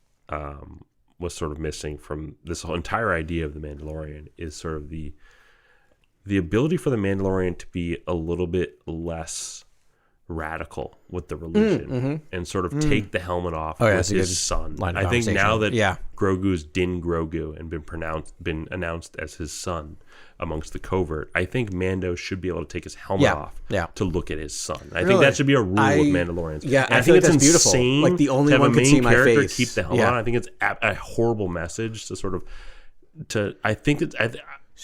was sort of missing from this whole entire idea of the Mandalorian is sort of the ability for the Mandalorian to be a little bit less radical with the religion and sort of take the helmet off with his son. I think now that Grogu's Din Grogu and been announced as his son amongst the covert, I think Mando should be able to take his helmet off to look at his son. I think that should be a rule with Mandalorians. Yeah, and I I feel think like it's that's insane beautiful. Like the only to have one a could main see my character face. keep the helmet on. I think it's a horrible message to sort of I think it's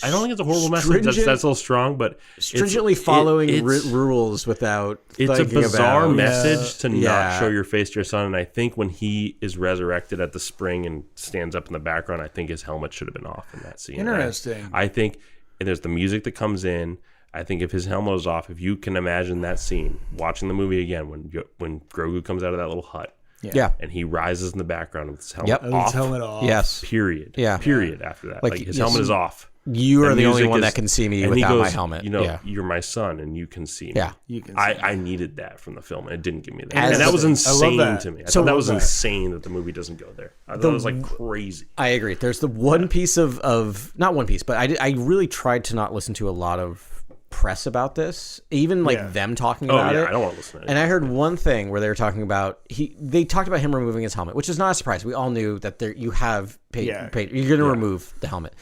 I don't think it's a horrible message. That's a little strong, but stringently following rules without. It's a bizarre message to Yeah. not show your face to your son. And I think when he is resurrected at the spring and stands up in the background, I think his helmet should have been off in that scene. Interesting. I think and there's the music that comes in. I think if his helmet was off, if you can imagine that scene, watching the movie again, when Grogu comes out of that little hut, and he rises in the background with his helmet off. His helmet off. Yes. Period. Yeah. Period. After that, like his helmet is off. You are the only one that can see me without my helmet. You know, you're my son, and you can see me. Yeah, you can. I needed that from the film, and it didn't give me that. And that was insane to me. I thought that was insane that the movie doesn't go there. I thought it was like crazy. I agree. There's the one piece of not one piece, but I really tried to not listen to a lot of press about this, even like them talking about it. I don't want to listen to it. And I heard one thing where they were talking about they talked about him removing his helmet, which is not a surprise. We all knew that you have paid, you're going to remove the helmet.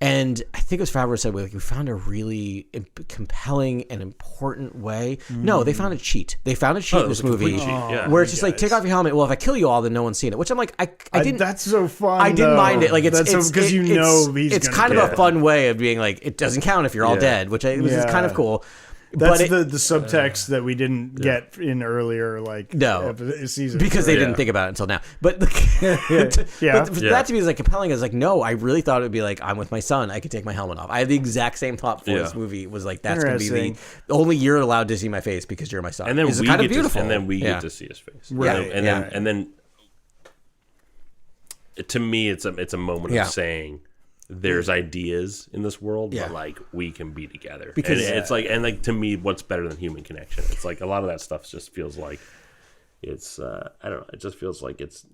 And I think it was Favreau said, we found a really compelling and important way. No, they found a cheat. They found a cheat in this movie where it's just like, take off your helmet. Well, if I kill you all, then no one's seen it. Which I'm like, I didn't. That's so fun. I didn't mind it. Like it's because it's kind of a fun way of being like, it doesn't count if you're all dead, which is kind of cool. That's the subtext that we didn't get in earlier seasons. Because they didn't think about it until now. But that to me is like compelling. Is like, no, I really thought it would be like, I'm with my son, I could take my helmet off. I had the exact same thought for this movie. Was like, that's going to be the only you're allowed to see my face because you're my son. And then we kind of beautiful. And then we get to see his face. Right. And then to me, it's a moment of saying, there's ideas in this world, but like we can be together. Because it's like, and like to me, what's better than human connection? It's like a lot of that stuff just feels like it's I don't know. It just feels like it's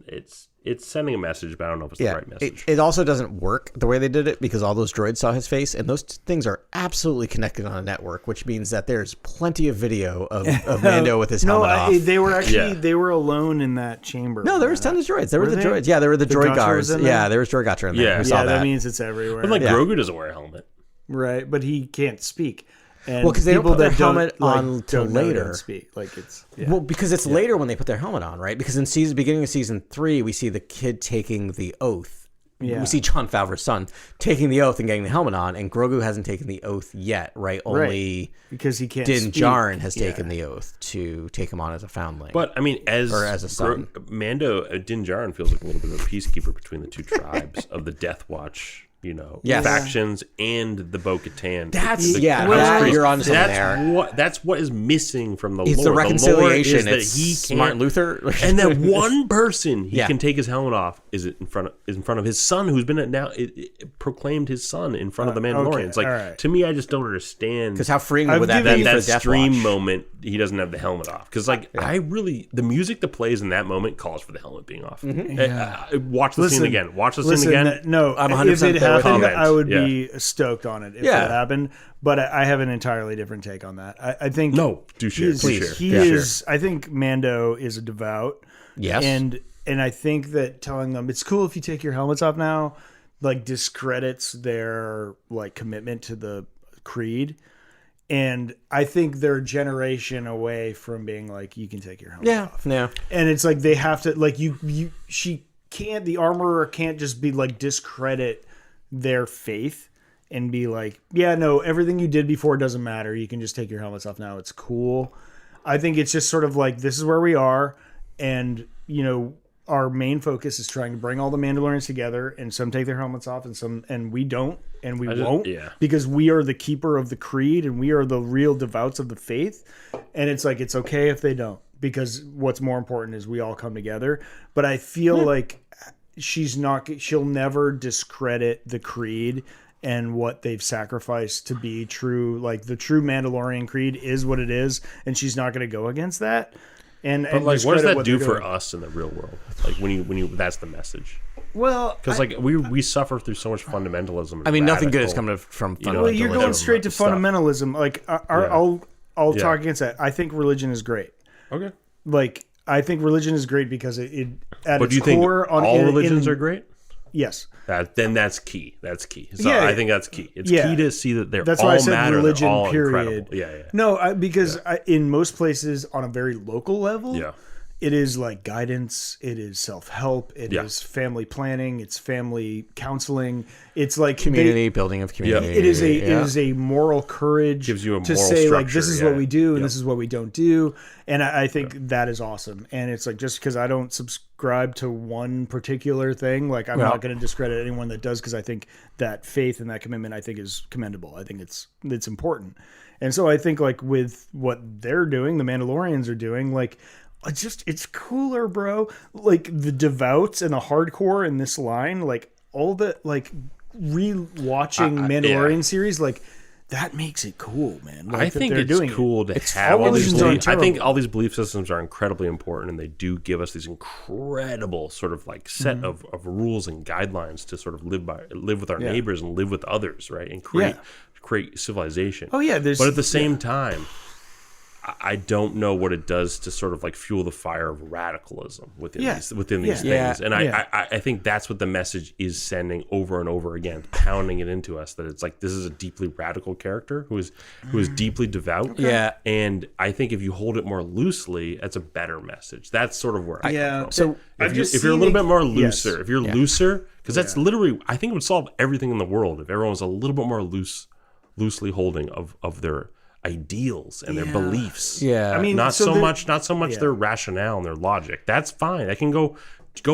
sending a message, but I don't know if it's the right message. It also doesn't work the way they did it because all those droids saw his face, and those things are absolutely connected on a network, which means that there's plenty of video of Mando with his helmet off. They were actually they were alone in that chamber. No, there was tons of droids. There were the droids. Yeah, there were the droid guards. Yeah, there was droid gotcha in there. Yeah, we saw that means it's everywhere. But like Grogu doesn't wear a helmet, right? But he can't speak. And because they don't put their helmet on till later. Don't speak. Like it's well, because it's later when they put their helmet on, right? Because in beginning of season 3, we see the kid taking the oath. Yeah. We see Jon Favreau's son taking the oath and getting the helmet on, and Grogu hasn't taken the oath yet, right? Only because he can't. Din Djarin has taken the oath to take him on as a foundling. But I mean, as a son, Din Djarin feels like a little bit of a peacekeeper between the two tribes of the Death Watch. Factions and the Bo-Katan. You're on something there. That's what is missing from the lore. It's the reconciliation. The lore is that he can't, Martin Luther, and that one person he can take his helmet off is in front of his son, who's been proclaimed his son in front of the Mandalorians. To me, I just don't understand because how freeing would that be for Death stream Watch? moment he doesn't have the helmet off because the music that plays in that moment calls for the helmet being off. Watch the scene again. No, I'm 100% there. I would be stoked on it if that happened, but I have an entirely different take on that. I think I think Mando is a devout, and I think that telling them it's cool if you take your helmets off now, like discredits their like commitment to the creed, and I think they're a generation away from being like you can take your helmet off. Yeah, and it's like they have to like she can't, the armorer can't just be like discredit their faith and be like, everything you did before doesn't matter. You can just take your helmets off now. It's cool. I think it's just sort of like, this is where we are. And, our main focus is trying to bring all the Mandalorians together, and some take their helmets off and we don't, and we won't because we are the keeper of the creed and we are the real devouts of the faith. And it's like, it's okay if they don't, because what's more important is we all come together. But I feel like she'll never discredit the creed and what they've sacrificed to be true. Like the true Mandalorian creed is what it is, and she's not going to go against that. But like, what does that do for us in the real world? Like when you that's the message. Well, because like we suffer through so much fundamentalism. I mean, nothing good is coming from fundamentalism. Well, you're going straight to fundamentalism. Like I'll talk against that. I think religion is great. Okay. Like I think religion is great because it at but its core. But do you think all religions are great? Yes. Then that's key. That's key. So I think that's key. It's key to see that that's all why I said matter. Religion, all period. Incredible. Yeah. No, because in most places on a very local level, it is like guidance, it is self-help, it is family planning, it's family counseling, it's like community building of community. It is a moral courage, gives you a to moral say structure, like this is what we do and this is what we don't do, and I think that is awesome. And it's like, just because I don't subscribe to one particular thing, like I'm not going to discredit anyone that does, because I think that faith and that commitment I think is commendable. I think it's important. And so I think like with what they're doing, the Mandalorians are doing, like it's cooler, bro. Like the devout and the hardcore in this line, like all the like re-watching Mandalorian series, like that makes it cool, man. Like, I think it's cool to have all these beliefs. I think all these belief systems are incredibly important, and they do give us these incredible sort of like set of rules and guidelines to sort of live with our neighbors and live with others, right? And create civilization. Oh yeah, but at the same time, I don't know what it does to sort of like fuel the fire of radicalism within these things. And I think that's what the message is sending over and over again, pounding it into us, that it's like, this is a deeply radical character who is deeply devout. Okay. Yeah. And I think if you hold it more loosely, that's a better message. That's sort of where I come from. So if you're a little bit more looser, if you're looser, because that's literally, I think it would solve everything in the world if everyone was a little bit more loosely holding of their ideals and their beliefs. Yeah. I mean, not so much their rationale and their logic. That's fine. I can go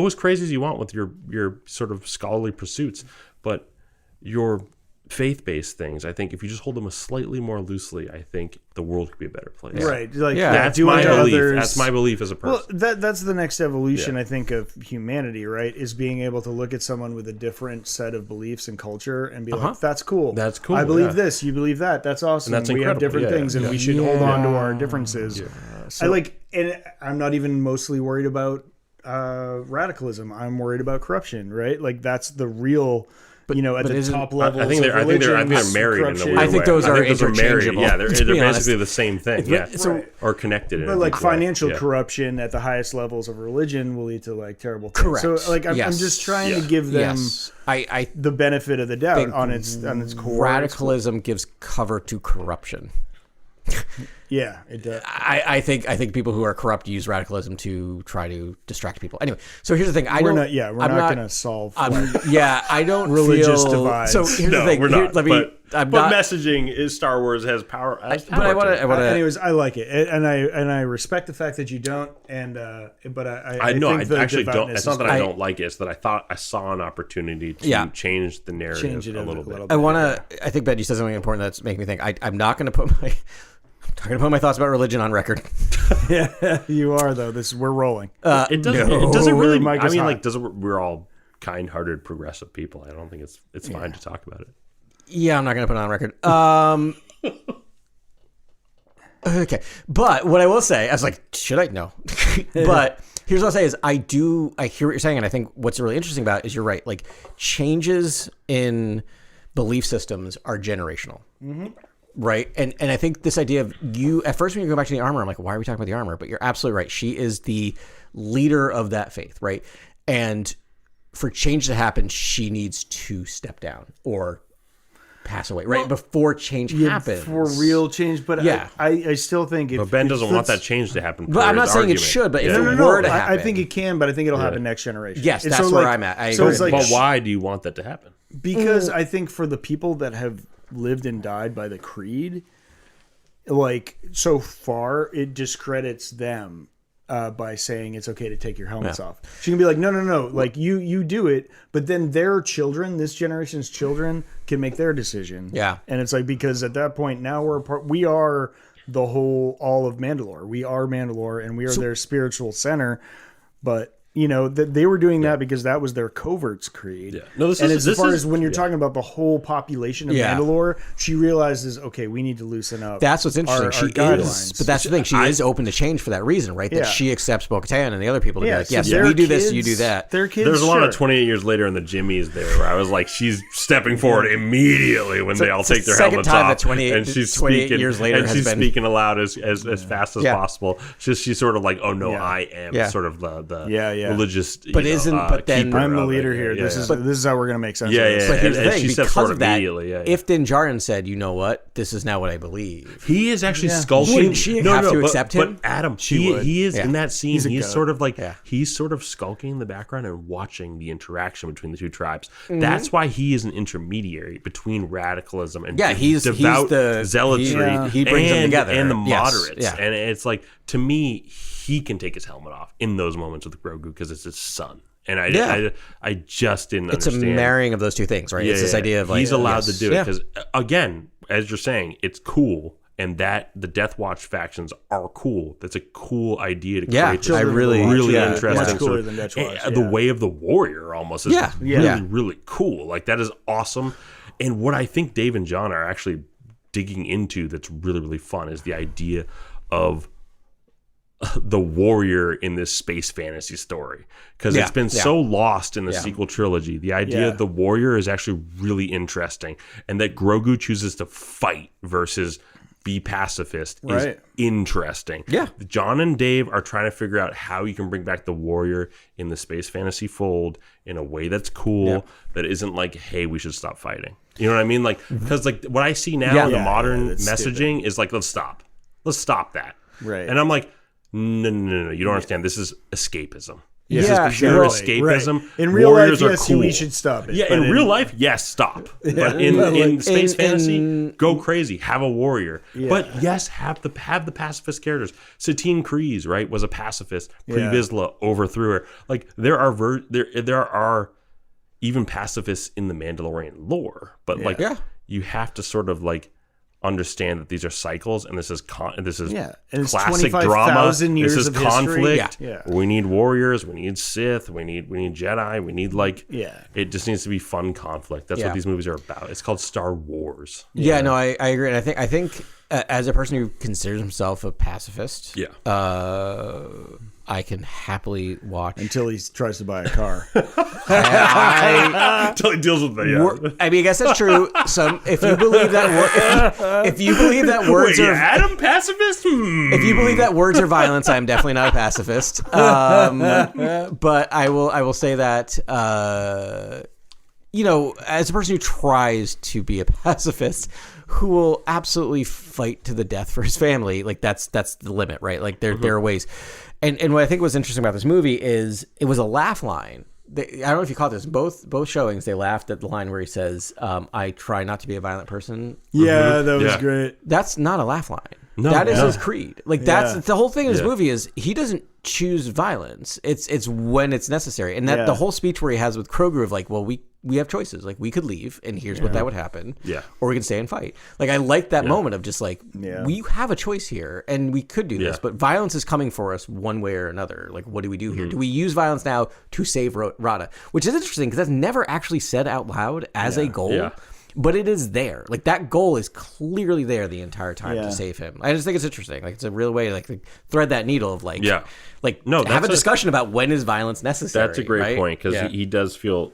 as crazy as you want with your sort of scholarly pursuits, but your faith-based things, I think if you just hold them a slightly more loosely, I think the world could be a better place. Right. Like that's my belief. That's my belief as a person. Well, that's the next evolution, I think, of humanity, right? Is being able to look at someone with a different set of beliefs and culture and be like, that's cool. That's cool. I believe this, you believe that. That's awesome. And that's we have different things and we should hold on to our differences. Yeah. And I'm not even mostly worried about radicalism. I'm worried about corruption, right? Like that's the real... at the top level. I think they're married in a weird way. I think those are interchangeable. Yeah, they're basically the same thing. Or connected. But like financial corruption at the highest levels of religion will lead to like terrible things. Correct. So like I'm just trying to give them the benefit of the doubt on its core. Radicalism gives cover to corruption. Yeah, it does. I think people who are corrupt use radicalism to try to distract people. Anyway, so here's the thing. We're not going to solve. I don't religious feel, divides. So here's the thing. We're not. But messaging is Star Wars has power. But I want to. Anyways, I like it, and I respect the fact that you don't. And but I actually don't. It's not that I don't like it. It's that I thought I saw an opportunity to change the narrative a little bit. I think Ben, you said something important that's making me think. I'm not going to put my thoughts about religion on record. Yeah, you are though. We're rolling. It doesn't really. I mean, like, we're all kind-hearted, progressive people. I don't think it's fine to talk about it. Yeah, I'm not going to put it on record. Okay, but what I will say, I was like, should I? No. But here's what I'll say is I hear what you're saying, and I think what's really interesting about it is you're right. Like, changes in belief systems are generational. Mm-hmm. Right. And I think this idea of at first when you go back to the armor, I'm like, why are we talking about the armor? But you're absolutely right. She is the leader of that faith. Right. And for change to happen, she needs to step down or pass away, right? Before change happens. For real change. But I still think But Ben doesn't want that change to happen. But I'm not saying it should, but if it were to happen. I think it can, but I think it'll happen next generation. Yes, that's where I'm at. I agree. So it's like, but why do you want that to happen? Because I think for the people that have lived and died by the creed, like so far it discredits them by saying it's okay to take your helmets off. She can be like, no, like you do it, but then their children, this generation's children, can make their decision. Yeah, and it's like, because at that point now we are all of Mandalore. We are Mandalore, and we are their spiritual center. But they were doing that because that was their covert's creed. Yeah. No, as far as when you're talking about the whole population of Mandalore, she realizes, okay, we need to loosen up. That's what's interesting. She is, but that's the thing. She is open to change for that reason, right? That she accepts Bo-Katan and the other people to be like, yes, we do this, you do that. Their kids. There's a lot of 28 years later in the Jimmy's there where I was like, she's stepping forward immediately when they all take their helmets off, and she's 28 years later, and she's speaking aloud as fast as possible. She's sort of like, oh no, I am sort of the religious. But but then I'm the leader here. This is how we're gonna make sense. of this. But here's the thing: she because of that, immediately. if Din Djarin said, "You know what? This is now what I believe," he is actually skulking. Wouldn't she have to accept him? But Adam, he is in that scene. He's sort of like he's sort of skulking in the background and watching the interaction between the two tribes. That's why he is an intermediary between radicalism and he's devout the zealotry. He brings them together, and the moderates. And it's like, to me, he can take his helmet off in those moments with Grogu because it's his son. And I just didn't understand. It's a marrying of those two things, right? It's this idea of like he's allowed to do it because, again, as you're saying, it's cool. And that the Death Watch factions are cool. That's a cool idea to create. I really interesting. Much cooler than Death Watch. The way of the warrior almost is really cool. Like, that is awesome. And what I think Dave and John are actually digging into that's really, really fun is the idea of the warrior in this space fantasy story, because it's been so lost in the sequel trilogy. The idea of the warrior is actually really interesting, and that Grogu chooses to fight versus be pacifist is interesting. John and Dave are trying to figure out how you can bring back the warrior in the space fantasy fold in a way that's cool, that isn't like, hey, we should stop fighting. You know what I mean? Like, because like what I see now in the modern messaging is like, let's stop that. Right. And I'm like, no, you don't understand. This is escapism. This is pure escapism. Right. In real life, are yes, cool. we should stop it. Yeah, in real life, yes, stop. But in space fantasy, go crazy. Have a warrior. But yes, have the pacifist characters. Satine Kryze, right, was a pacifist. Pre Vizsla overthrew her. Like, there are even pacifists in the Mandalorian lore. But you have to sort of like understand that these are cycles, and this is and it's classic 25,000 drama. years This is of conflict. History. We need warriors. We need Sith. We need Jedi. We need it just needs to be fun conflict. That's what these movies are about. It's called Star Wars. No, I agree, and I think as a person who considers himself a pacifist, I can happily watch until he tries to buy a car. Until he deals with the I mean, I guess that's true. If you believe that, if you believe that words are Adam pacifist, if you believe that words are violence, I'm definitely not a pacifist. But I will say that as a person who tries to be a pacifist, who will absolutely fight to the death for his family, like that's the limit, right? Like there are ways. And what I think was interesting about this movie is it was a laugh line. I don't know if you caught this. Both showings, they laughed at the line where he says, "I try not to be a violent person." Yeah, that was great. That's not a laugh line. No, that is his creed. Like that's the whole thing in this movie is he doesn't choose violence. It's when it's necessary. And that the whole speech where he has with Grogu of like, well, we have choices. Like we could leave, and here's what that would happen. Or we can stay and fight. Like I like that moment of just like we have a choice here, and we could do this, but violence is coming for us one way or another. Like what do we do here? Do we use violence now to save Rada? Which is interesting because that's never actually said out loud as a goal. But it is there. Like that goal is clearly there the entire time to save him. I just think it's interesting. Like it's a real way to like thread that needle of like have a discussion about when is violence necessary. That's a great point because he does feel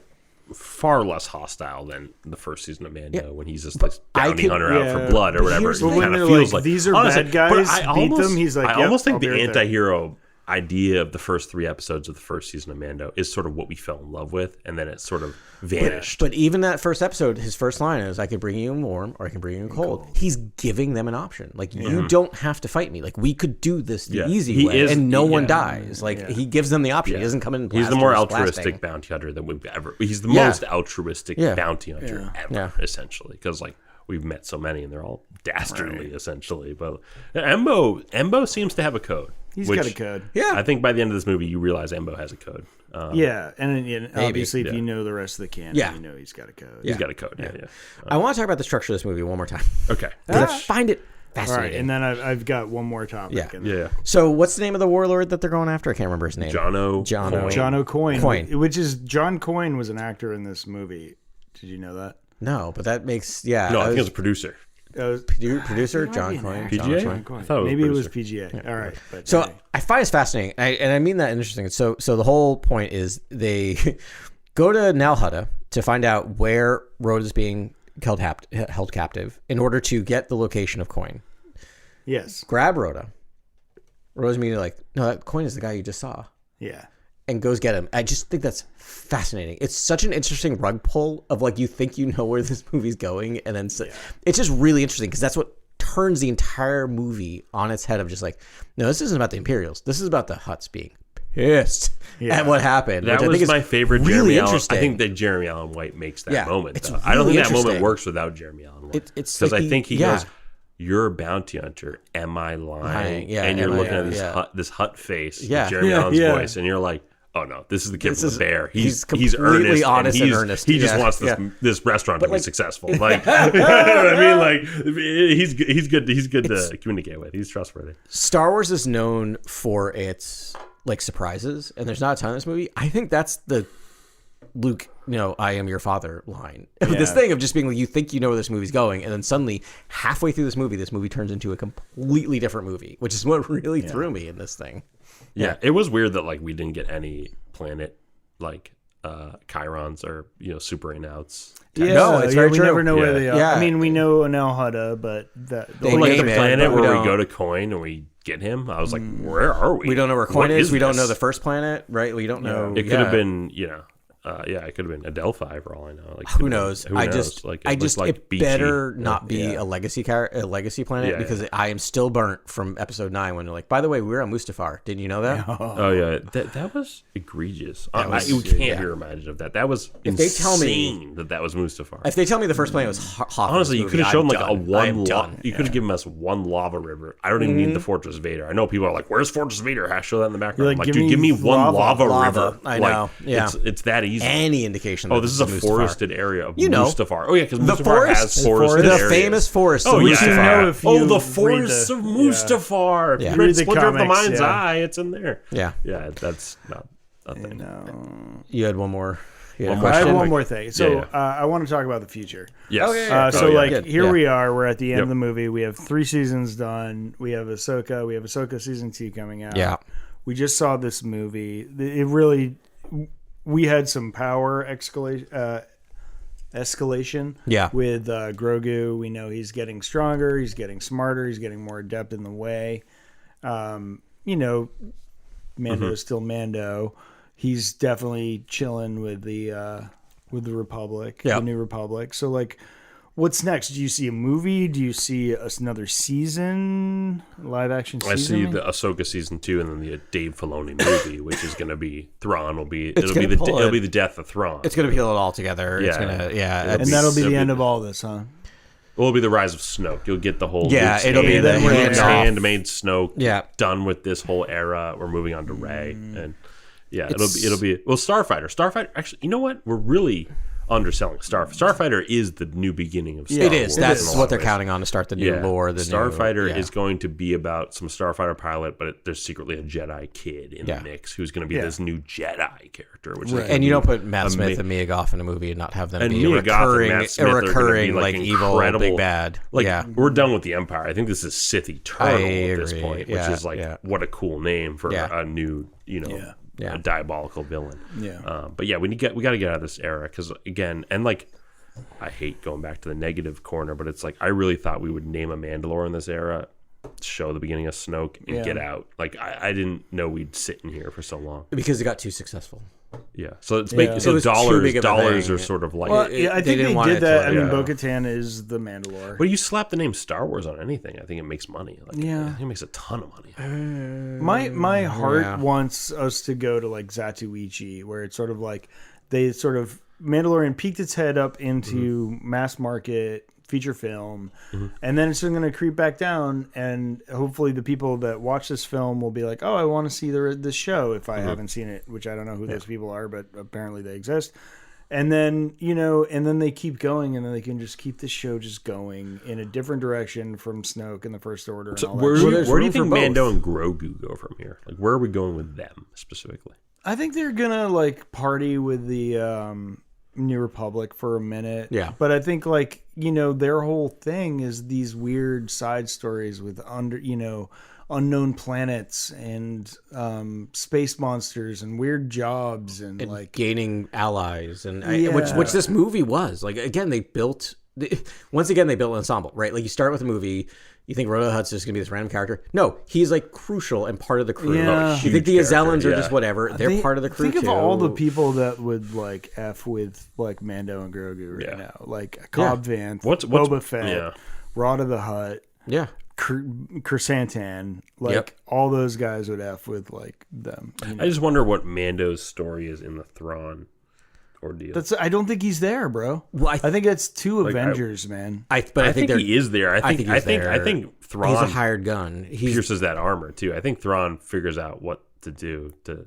far less hostile than the first season of Mando when he's just like bounty hunter out for blood or whatever. It kind of feels like these are bad guys. Beat them. He's like, I almost think the anti-hero idea of the first 3 episodes of the first season of Mando is sort of what we fell in love with, and then it sort of vanished. But even that first episode, his first line is, "I could bring you in warm, or I can bring you in cold." He's giving them an option. Like you don't have to fight me. Like we could do this the easy way, and no one dies. Like he gives them the option. He doesn't come in. And he's the more altruistic bounty hunter than we've ever. He's the most altruistic bounty hunter ever, essentially, because like. We've met so many, and they're all dastardly, essentially. But Embo seems to have a code. He's got a code. Yeah, I think by the end of this movie, you realize Embo has a code. And obviously, if you know the rest of the canon, you know he's got a code. He's got a code. Yeah. I want to talk about the structure of this movie one more time. Okay. I find it fascinating. All right, and then I've got one more topic. Yeah. So, what's the name of the warlord that they're going after? I can't remember his name. John O'Coin. Which is John Coyne was an actor in this movie. Did you know that? No, but that makes No, I think it was a producer. Producer John Coyne. PGA? Maybe it was PGA. Yeah. All right. But so I find it fascinating, and I mean that interesting. So the whole point is they go to Nal Hutta to find out where Rhoda is being held captive in order to get the location of Coyne. Yes. Grab Rhoda. Rhoda's immediately like, no, that Coyne is the guy you just saw. Yeah. and goes get him. I just think that's fascinating. It's such an interesting rug pull of like, you think you know where this movie's going, and then it's just really interesting because that's what turns the entire movie on its head of just like, no, this isn't about the Imperials. This is about the Hutts being pissed at what happened. That was my favorite really Jeremy Allen. interesting. I think that Jeremy Allen White makes that moment. It's I don't really think that moment interesting. works without Jeremy Allen White. It's because like I think he goes, "You're a bounty hunter. Am I lying?" Yeah, and you're am I- looking at yeah. this hut face, Yeah. with Jeremy Yeah, Allen's yeah. voice, and you're like, "Oh no, this is the kid This from is- the bear. he's He's completely earnest, honest and he's- earnest. He just Yeah, wants yeah. this restaurant to be successful. Like, you know what I mean? Like, he's good. He's good to communicate with. He's trustworthy. Star Wars is known for its like surprises, and there's not a ton in this movie. I think that's the Luke, I am your father line. This thing of just being like, you think you know where this movie's going, and then suddenly halfway through this movie turns into a completely different movie, which is what really threw me in this thing. Yeah, it was weird that like we didn't get any planet like Chirons or super in-outs. Yeah, No, it's very we true. never know where they are. Yeah. I mean, we know Anel Hutta, but They Like name the it, planet but we where we don't- go to Coin and we get him. I was like, where are we? We don't know where What Coin is. We don't this? know the first planet, right? We don't know. It could have been, it could have been Adelphi for all I know. Like, Who knows? Who I knows? just, like, I looked just, like it beachy. better not be a legacy planet Yeah, because I am still burnt from episode 9 when they're like, by the way, we were on Mustafar. Didn't you know that? Oh yeah, that was egregious. We can't be reminded of that. That was If they tell insane that was Mustafar. If they tell me the first planet was Hoth, Honestly, you could have shown like a one. done. You could have given us one lava river. I don't even need the Fortress Vader. I know people are like, "Where's Fortress Vader?" Show that in the background. You're I'm like, like, dude, give me one lava river. I Like, know. Yeah. it's that easy. Any indication? Oh, that this is a Mustafar. forested area of You know. Mustafar. Oh yeah, because The Mustafar forest? has forested The areas. famous forests Oh of yeah, Mustafar. if oh you the read forests the- of Mustafar. If Yeah. you read Read the Splinter of the comics, Mind's yeah. Eye, it's in there. Yeah. Yeah, that's not a thing. You had one more. One I more have question. one more thing. So Yeah, I want to talk about the future. Yes. Oh, yeah. So Good. here Yeah. we are. We're at the end Yep. of the movie. We have 3 seasons done. We have Ahsoka. We have Ahsoka season 2 coming out. Yeah. We just saw this movie. It really, we had some power escalation. Yeah. With Grogu, we know he's getting stronger. He's getting smarter. He's getting more adept in the way. Mando is still Mando. He's definitely chilling with the Republic, Yeah. the New Republic. So like, what's next? Do you see a movie? Do you see another season, live action season? I see the Ahsoka season 2 and then the Dave Filoni movie, which is going to be Thrawn. It'll be the death of Thrawn. It's going to peel it all together. It's Yeah. going to, and that'll be it'll the be end the- of all this, huh? Well, it'll be the rise of Snoke. You'll get the whole Yeah, Luke's it'll be hand- the Luke's handoff. handmade Snoke. Yeah. Done with this whole era. We're moving on to Rey, and yeah, It's- it'll be Starfighter. Actually, you know what? We're really underselling Starfighter is the new beginning of Star It Wars is. in That's a lot what of they're ways. counting on to start the new lore. The Starfighter new, is going to be about some Starfighter pilot, but there's secretly a Jedi kid in the mix who's going to be this new Jedi character. Which is And you don't put Matt Smith and Mia Goth in a movie and not have them and be a Mia Goth and recurring, Matt Smith are gonna be, like evil incredible, big bad. Like yeah. we're done with the Empire. I think this is Sith Eternal at this agree. point, which Yeah, is like what a cool name for a new, a diabolical villain. Yeah. But yeah, we got to get out of this era because again, and like I hate going back to the negative corner, but it's like I really thought we would name a Mandalore in this era, show the beginning of Snoke, and get out. Like I didn't know we'd sit in here for so long. Because it got too successful. Yeah, so it's It was too big of a dollars thing. are sort of like. Well, I think didn't they want did it that. to- I mean, yeah. Bo-Katan is the Mandalore. But you slap the name Star Wars on anything, I think it makes money. Like, Yeah. I think it makes a ton of money. My heart Yeah. wants us to go to like Zatoichi, where it's sort of like they sort of Mandalorian peeked its head up into mass market feature film, and then it's going to creep back down, and hopefully the people that watch this film will be like, oh, I want to see the show if I haven't seen it, which I don't know who those people are, but apparently they exist. And then, and then they keep going, and then they can just keep the show just going in a different direction from Snoke and the First Order. And So all where, that shit. where do you room for think Mando both. and Grogu go from here? Like, where are we going with them specifically? I think they're gonna like party with the New Republic for a minute. Yeah. But I think like, their whole thing is these weird side stories with unknown planets and space monsters and weird jobs and like gaining allies and Yeah. which this movie was like. Again, they built an ensemble, right? Like you start with a movie, You think Rhoda Hutt's just gonna be this random character? No, he's like crucial and part of the crew. Yeah. You think the Azellans are yeah. just whatever? They're part of the crew Think too. of all the people that would like F with like Mando and Grogu right now, like Cobb Vanth, Boba Fett, Rhoda the Hutt, Chrysanthemum, like all those guys would F with like them. You know? I just wonder what Mando's story is in the Thrawn ordeal. I don't think he's there, bro. Well, I think it's two Avengers, man. I think he is there. I think Thrawn. He's a hired gun. He pierces that armor too. I think Thrawn figures out what to do to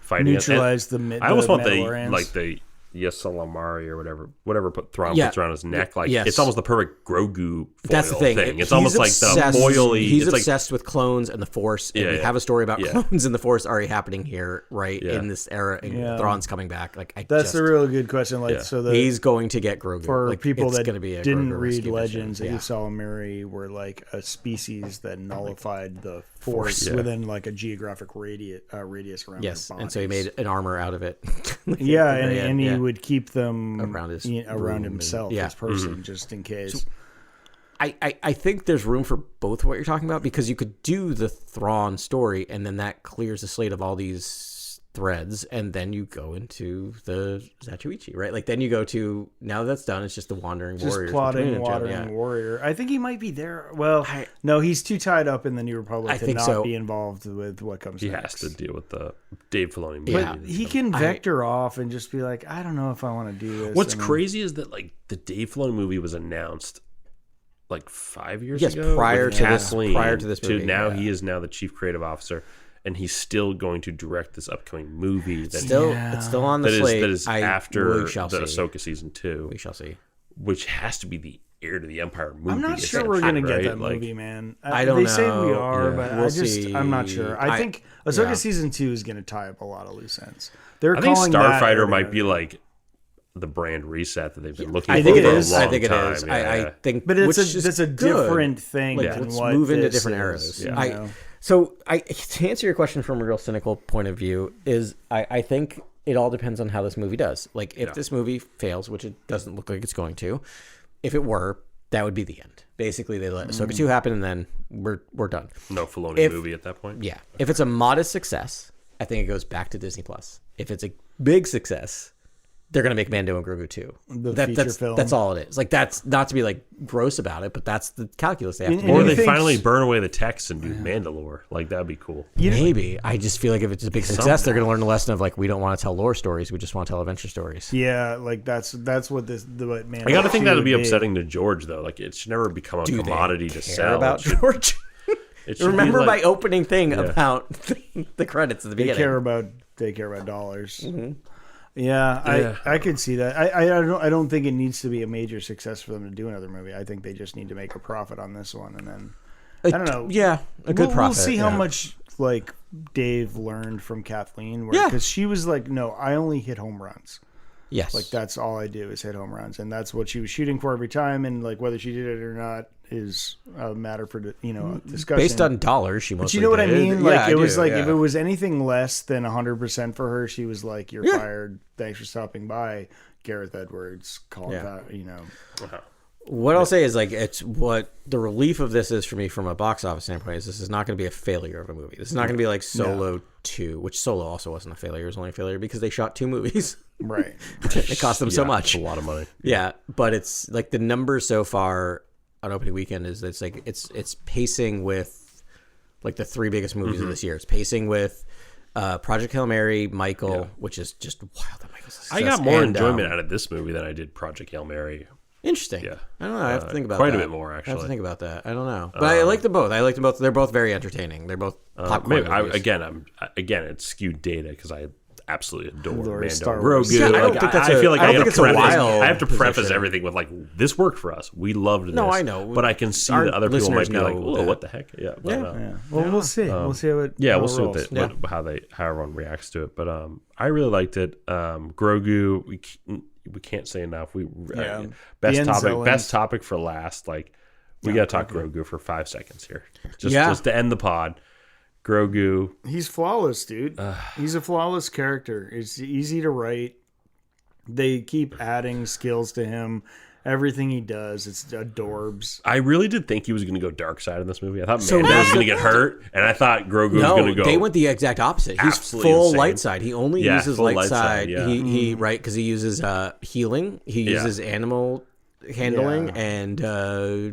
fight neutralize the. I almost want the Ysalamari or whatever Thrawn puts around his neck. Like it's almost the perfect Grogu foil. That's the thing. It's he's almost like the foily. He's obsessed with clones and the Force. And we have a story about clones and the Force already happening here, in this era. And Thrawn's coming back. That's a real good question. Like, so he's going to get Grogu. For people that didn't Grogu read Legends, the Ysalamiri were like a species that nullified the Force within like a geographic radius around. Yes, and so he made an armor out of it. and he would keep them around himself, his person, just in case. So, I think there's room for both of what you're talking about, because you could do the Thrawn story, and then that clears the slate of all these threads, and then you go into the Zatoichi, right? Like then you go to, now that's done, it's just the wandering warrior. Just plotting wandering warrior. I think he might be there. Well, no, he's too tied up in the New Republic to not be involved with what comes next. He has to deal with the Dave Filoni movie. But he can vector off and just be like, I don't know if I want to do this. What's crazy is that like the Dave Filoni movie was announced like 5 years ago. Yes, prior to this movie. Now he is now the chief creative officer. And he's still going to direct this upcoming movie. It's still on the slate. That is after the Ahsoka season 2. We shall see. Which has to be the heir to the Empire movie. I'm not sure we're going to get that movie, man. I don't know. They say we are, but I'm not sure. I think Ahsoka season 2 is going to tie up a lot of loose ends. I think Starfighter might be like the brand reset that they've been looking for. I think it is. I think it is. I think, but it's a different thing. Let's move into different eras. So to answer your question from a real cynical point of view, is I think it all depends on how this movie does. Like if this movie fails, which it doesn't look like it's going to, if it were, that would be the end. Basically, they let Ahsoka 2 happen, and then we're done. No Filoni movie at that point. Yeah. If it's a modest success, I think it goes back to Disney Plus. If it's a big success, they're going to make Mando and Grogu too. That's all it is. Like, that's not to be like gross about it, but that's the calculus they have to do. Or they finally burn away the text and do Mandalore. Like, that'd be cool. Maybe. I just feel like if it's a big success, they're going to learn the lesson of like, we don't want to tell lore stories. We just want to tell adventure stories. Yeah. Like that's what what Mandalore. I got to think that'd be upsetting to George though. Like, it should never become a commodity to sell. About George? Remember my opening thing about the credits at the beginning. They care about dollars. Mm-hmm. Yeah, I could see that. I don't think it needs to be a major success for them to do another movie. I think they just need to make a profit on this one, and then I don't know. Yeah, a good profit. We'll see how much like Dave learned from Kathleen, because she was like, "No, I only hit home runs." Yes, like that's all I do is hit home runs, and that's what she was shooting for every time. And like whether she did it or not is a matter for discussion. Based on dollars, she mostly. But you know what I mean? Like it was like if it was anything less than 100% for her, she was like, "You're fired. Thanks for stopping by." Gareth Edwards called that. What I'll say is like it's what the relief of this is for me from a box office standpoint is this is not going to be a failure of a movie. This is not going to be like Solo 2, which Solo also wasn't a failure. It was only a failure because they shot 2 movies. Right. It cost them so much. It's a lot of money. Yeah, but it's like the numbers so far on opening weekend is it's like it's pacing with like the 3 biggest movies of this year. It's pacing with Project Hail Mary, Michael, which is just wild that Michael's a success. I got more enjoyment out of this movie than I did Project Hail Mary. Interesting. Yeah. I don't know. I have to think about quite that. a bit more, actually. I have to think about that. I don't know. But I like them both. They're both very entertaining. They're both popcorn movies. Again, it's skewed data because I absolutely adore Mando Grogu. Yeah, I have to preface everything with like, this worked for us. We loved this. No, I know. But I can see that other people might be like, "Oh, what the heck?" Yeah. Well, we'll see. We'll see how it. We'll see how everyone reacts to it. But I really liked it. Grogu, we can't say enough. Best topic for last. Like, we got to talk Grogu for 5 seconds here, just to end the pod. Grogu, he's flawless, dude. He's a flawless character. It's easy to write. They keep adding skills to him Everything he does, it's adorbs. I really did think he was going to go dark side in this movie. I thought Mando was going to get hurt, and I thought Grogu was going to go. They went the exact opposite. He's full light side. He only uses light side. Yeah. He right because he uses healing. He uses animal handling and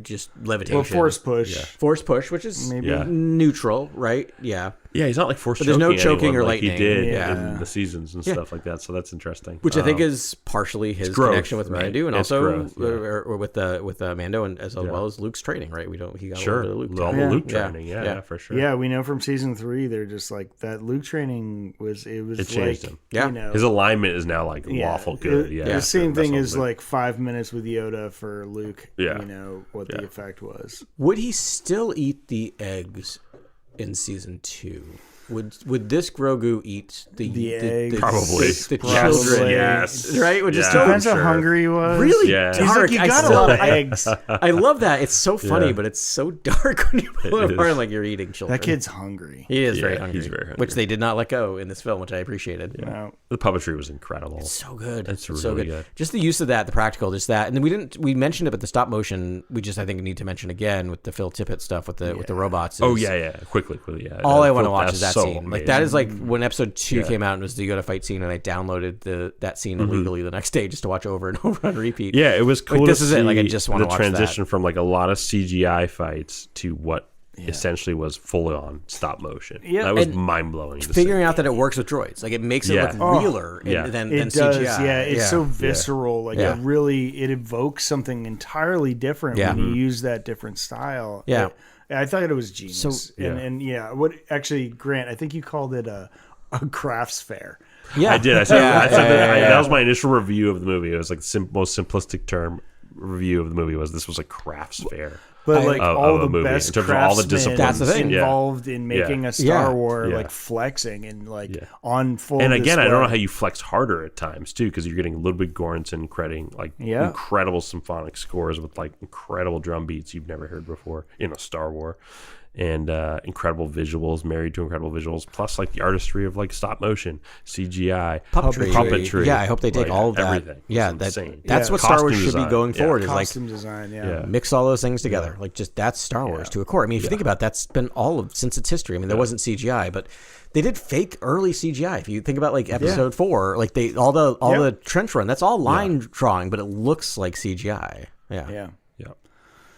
just levitation. Or force push. Yeah. Force push, which is maybe neutral, right? Yeah. Yeah, he's not like force choking. There's no choking or like lightning. he did in the seasons and stuff like that. So that's interesting. Which I think is partially his connection with Mando, and also or with Mando, and as well as Luke's training. Right? He got a little bit of Luke. All the Luke training. Yeah, for sure. Yeah, we know from season 3, they're just like that. Luke training it changed him. Yeah, his alignment is now like lawful good. The same thing as like 5 minutes with Yoda for Luke. Yeah, you know what the effect was. Would he still eat the eggs in season 2? Would this Grogu eat the eggs? Probably. The children. Yes. Right? Which is depends how hungry he was. Really dark. He's like, you got a lot of eggs. I love that. It's so funny, but it's so dark when you pull it apart like you're eating children. That kid's hungry. He is very hungry. He's very hungry. Which they did not let go in this film, which I appreciated. Yeah. The puppetry was incredible. It's so good. It's really so good. Just the use of that, the practical, just that. And then we mentioned it, but the stop motion, we just, I think, need to mention again with the Phil Tippett stuff with the robots. Quickly. All I want to watch is that scene. Amazing. Like, that is like when episode 2 came out and it was the Yoda fight scene, and I downloaded that scene illegally the next day just to watch over and over on repeat. Yeah, it was cool. Like, this is it. Like, I just want to watch the transition from like a lot of CGI fights to what essentially was full on stop motion. Yeah, that was mind blowing. Figuring out that it works with droids, like it makes it look realer than CGI. Yeah, it's so visceral. Like it evokes something entirely different when you use that different style. Yeah. I thought it was genius. What actually, Grant, I think you called it a crafts fair. Yeah, I did. I said that was my initial review of the movie. It was like the most simplistic term review of the movie was this was a crafts fair. But like all the best craftsmen that's the thing. involved in making a Star Wars, like flexing and like on full. And again, display. I don't know how you flex harder at times too, because you're getting Ludwig Göransson crediting like incredible symphonic scores with like incredible drum beats you've never heard before in a Star Wars. And incredible visuals, married to incredible visuals, plus like the artistry of like stop motion, CGI, puppetry. Yeah, I hope they take all of that. Everything. Yeah, that's what Star Wars should be going forward. Is costume like design. Mix all those things together. Like just that's Star Wars to a core. I mean, if you think about it, that's been since its history. I mean, there wasn't CGI, but they did fake early CGI. If you think about like episode 4, like all the trench run, that's all line drawing, but it looks like CGI. Yeah.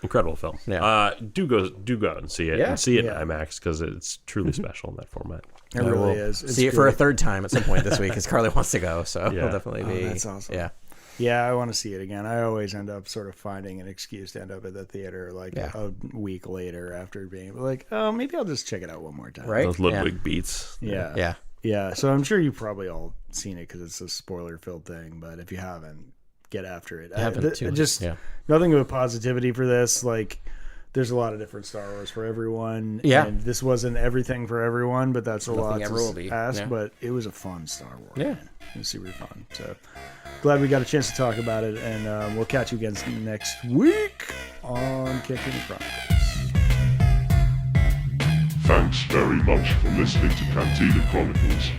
Incredible film. Yeah. Do go out and see it. And see it in IMAX because it's truly special in that format. It really is. See it for a third time at some point this week because Carly wants to go. So it'll definitely be. That's awesome. Yeah. Yeah, I want to see it again. I always end up sort of finding an excuse to end up at the theater like a week later after being like, oh, maybe I'll just check it out one more time. Right. Those Ludwig beats. Yeah. So I'm sure you've probably all seen it because it's a spoiler-filled thing. But if you haven't, get after it. Nothing but positivity for this. Like, there's a lot of different Star Wars for everyone. Yeah. And this wasn't everything for everyone, but that's a lot to ask. But it was a fun Star Wars. Yeah. Man. It was super fun. So glad we got a chance to talk about it. And we'll catch you again next week on Cantina Chronicles. Thanks very much for listening to Cantina Chronicles.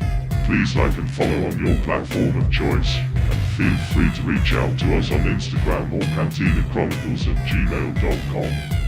Please like and follow on your platform of choice. And feel free to reach out to us on Instagram or cantinachronicles@gmail.com.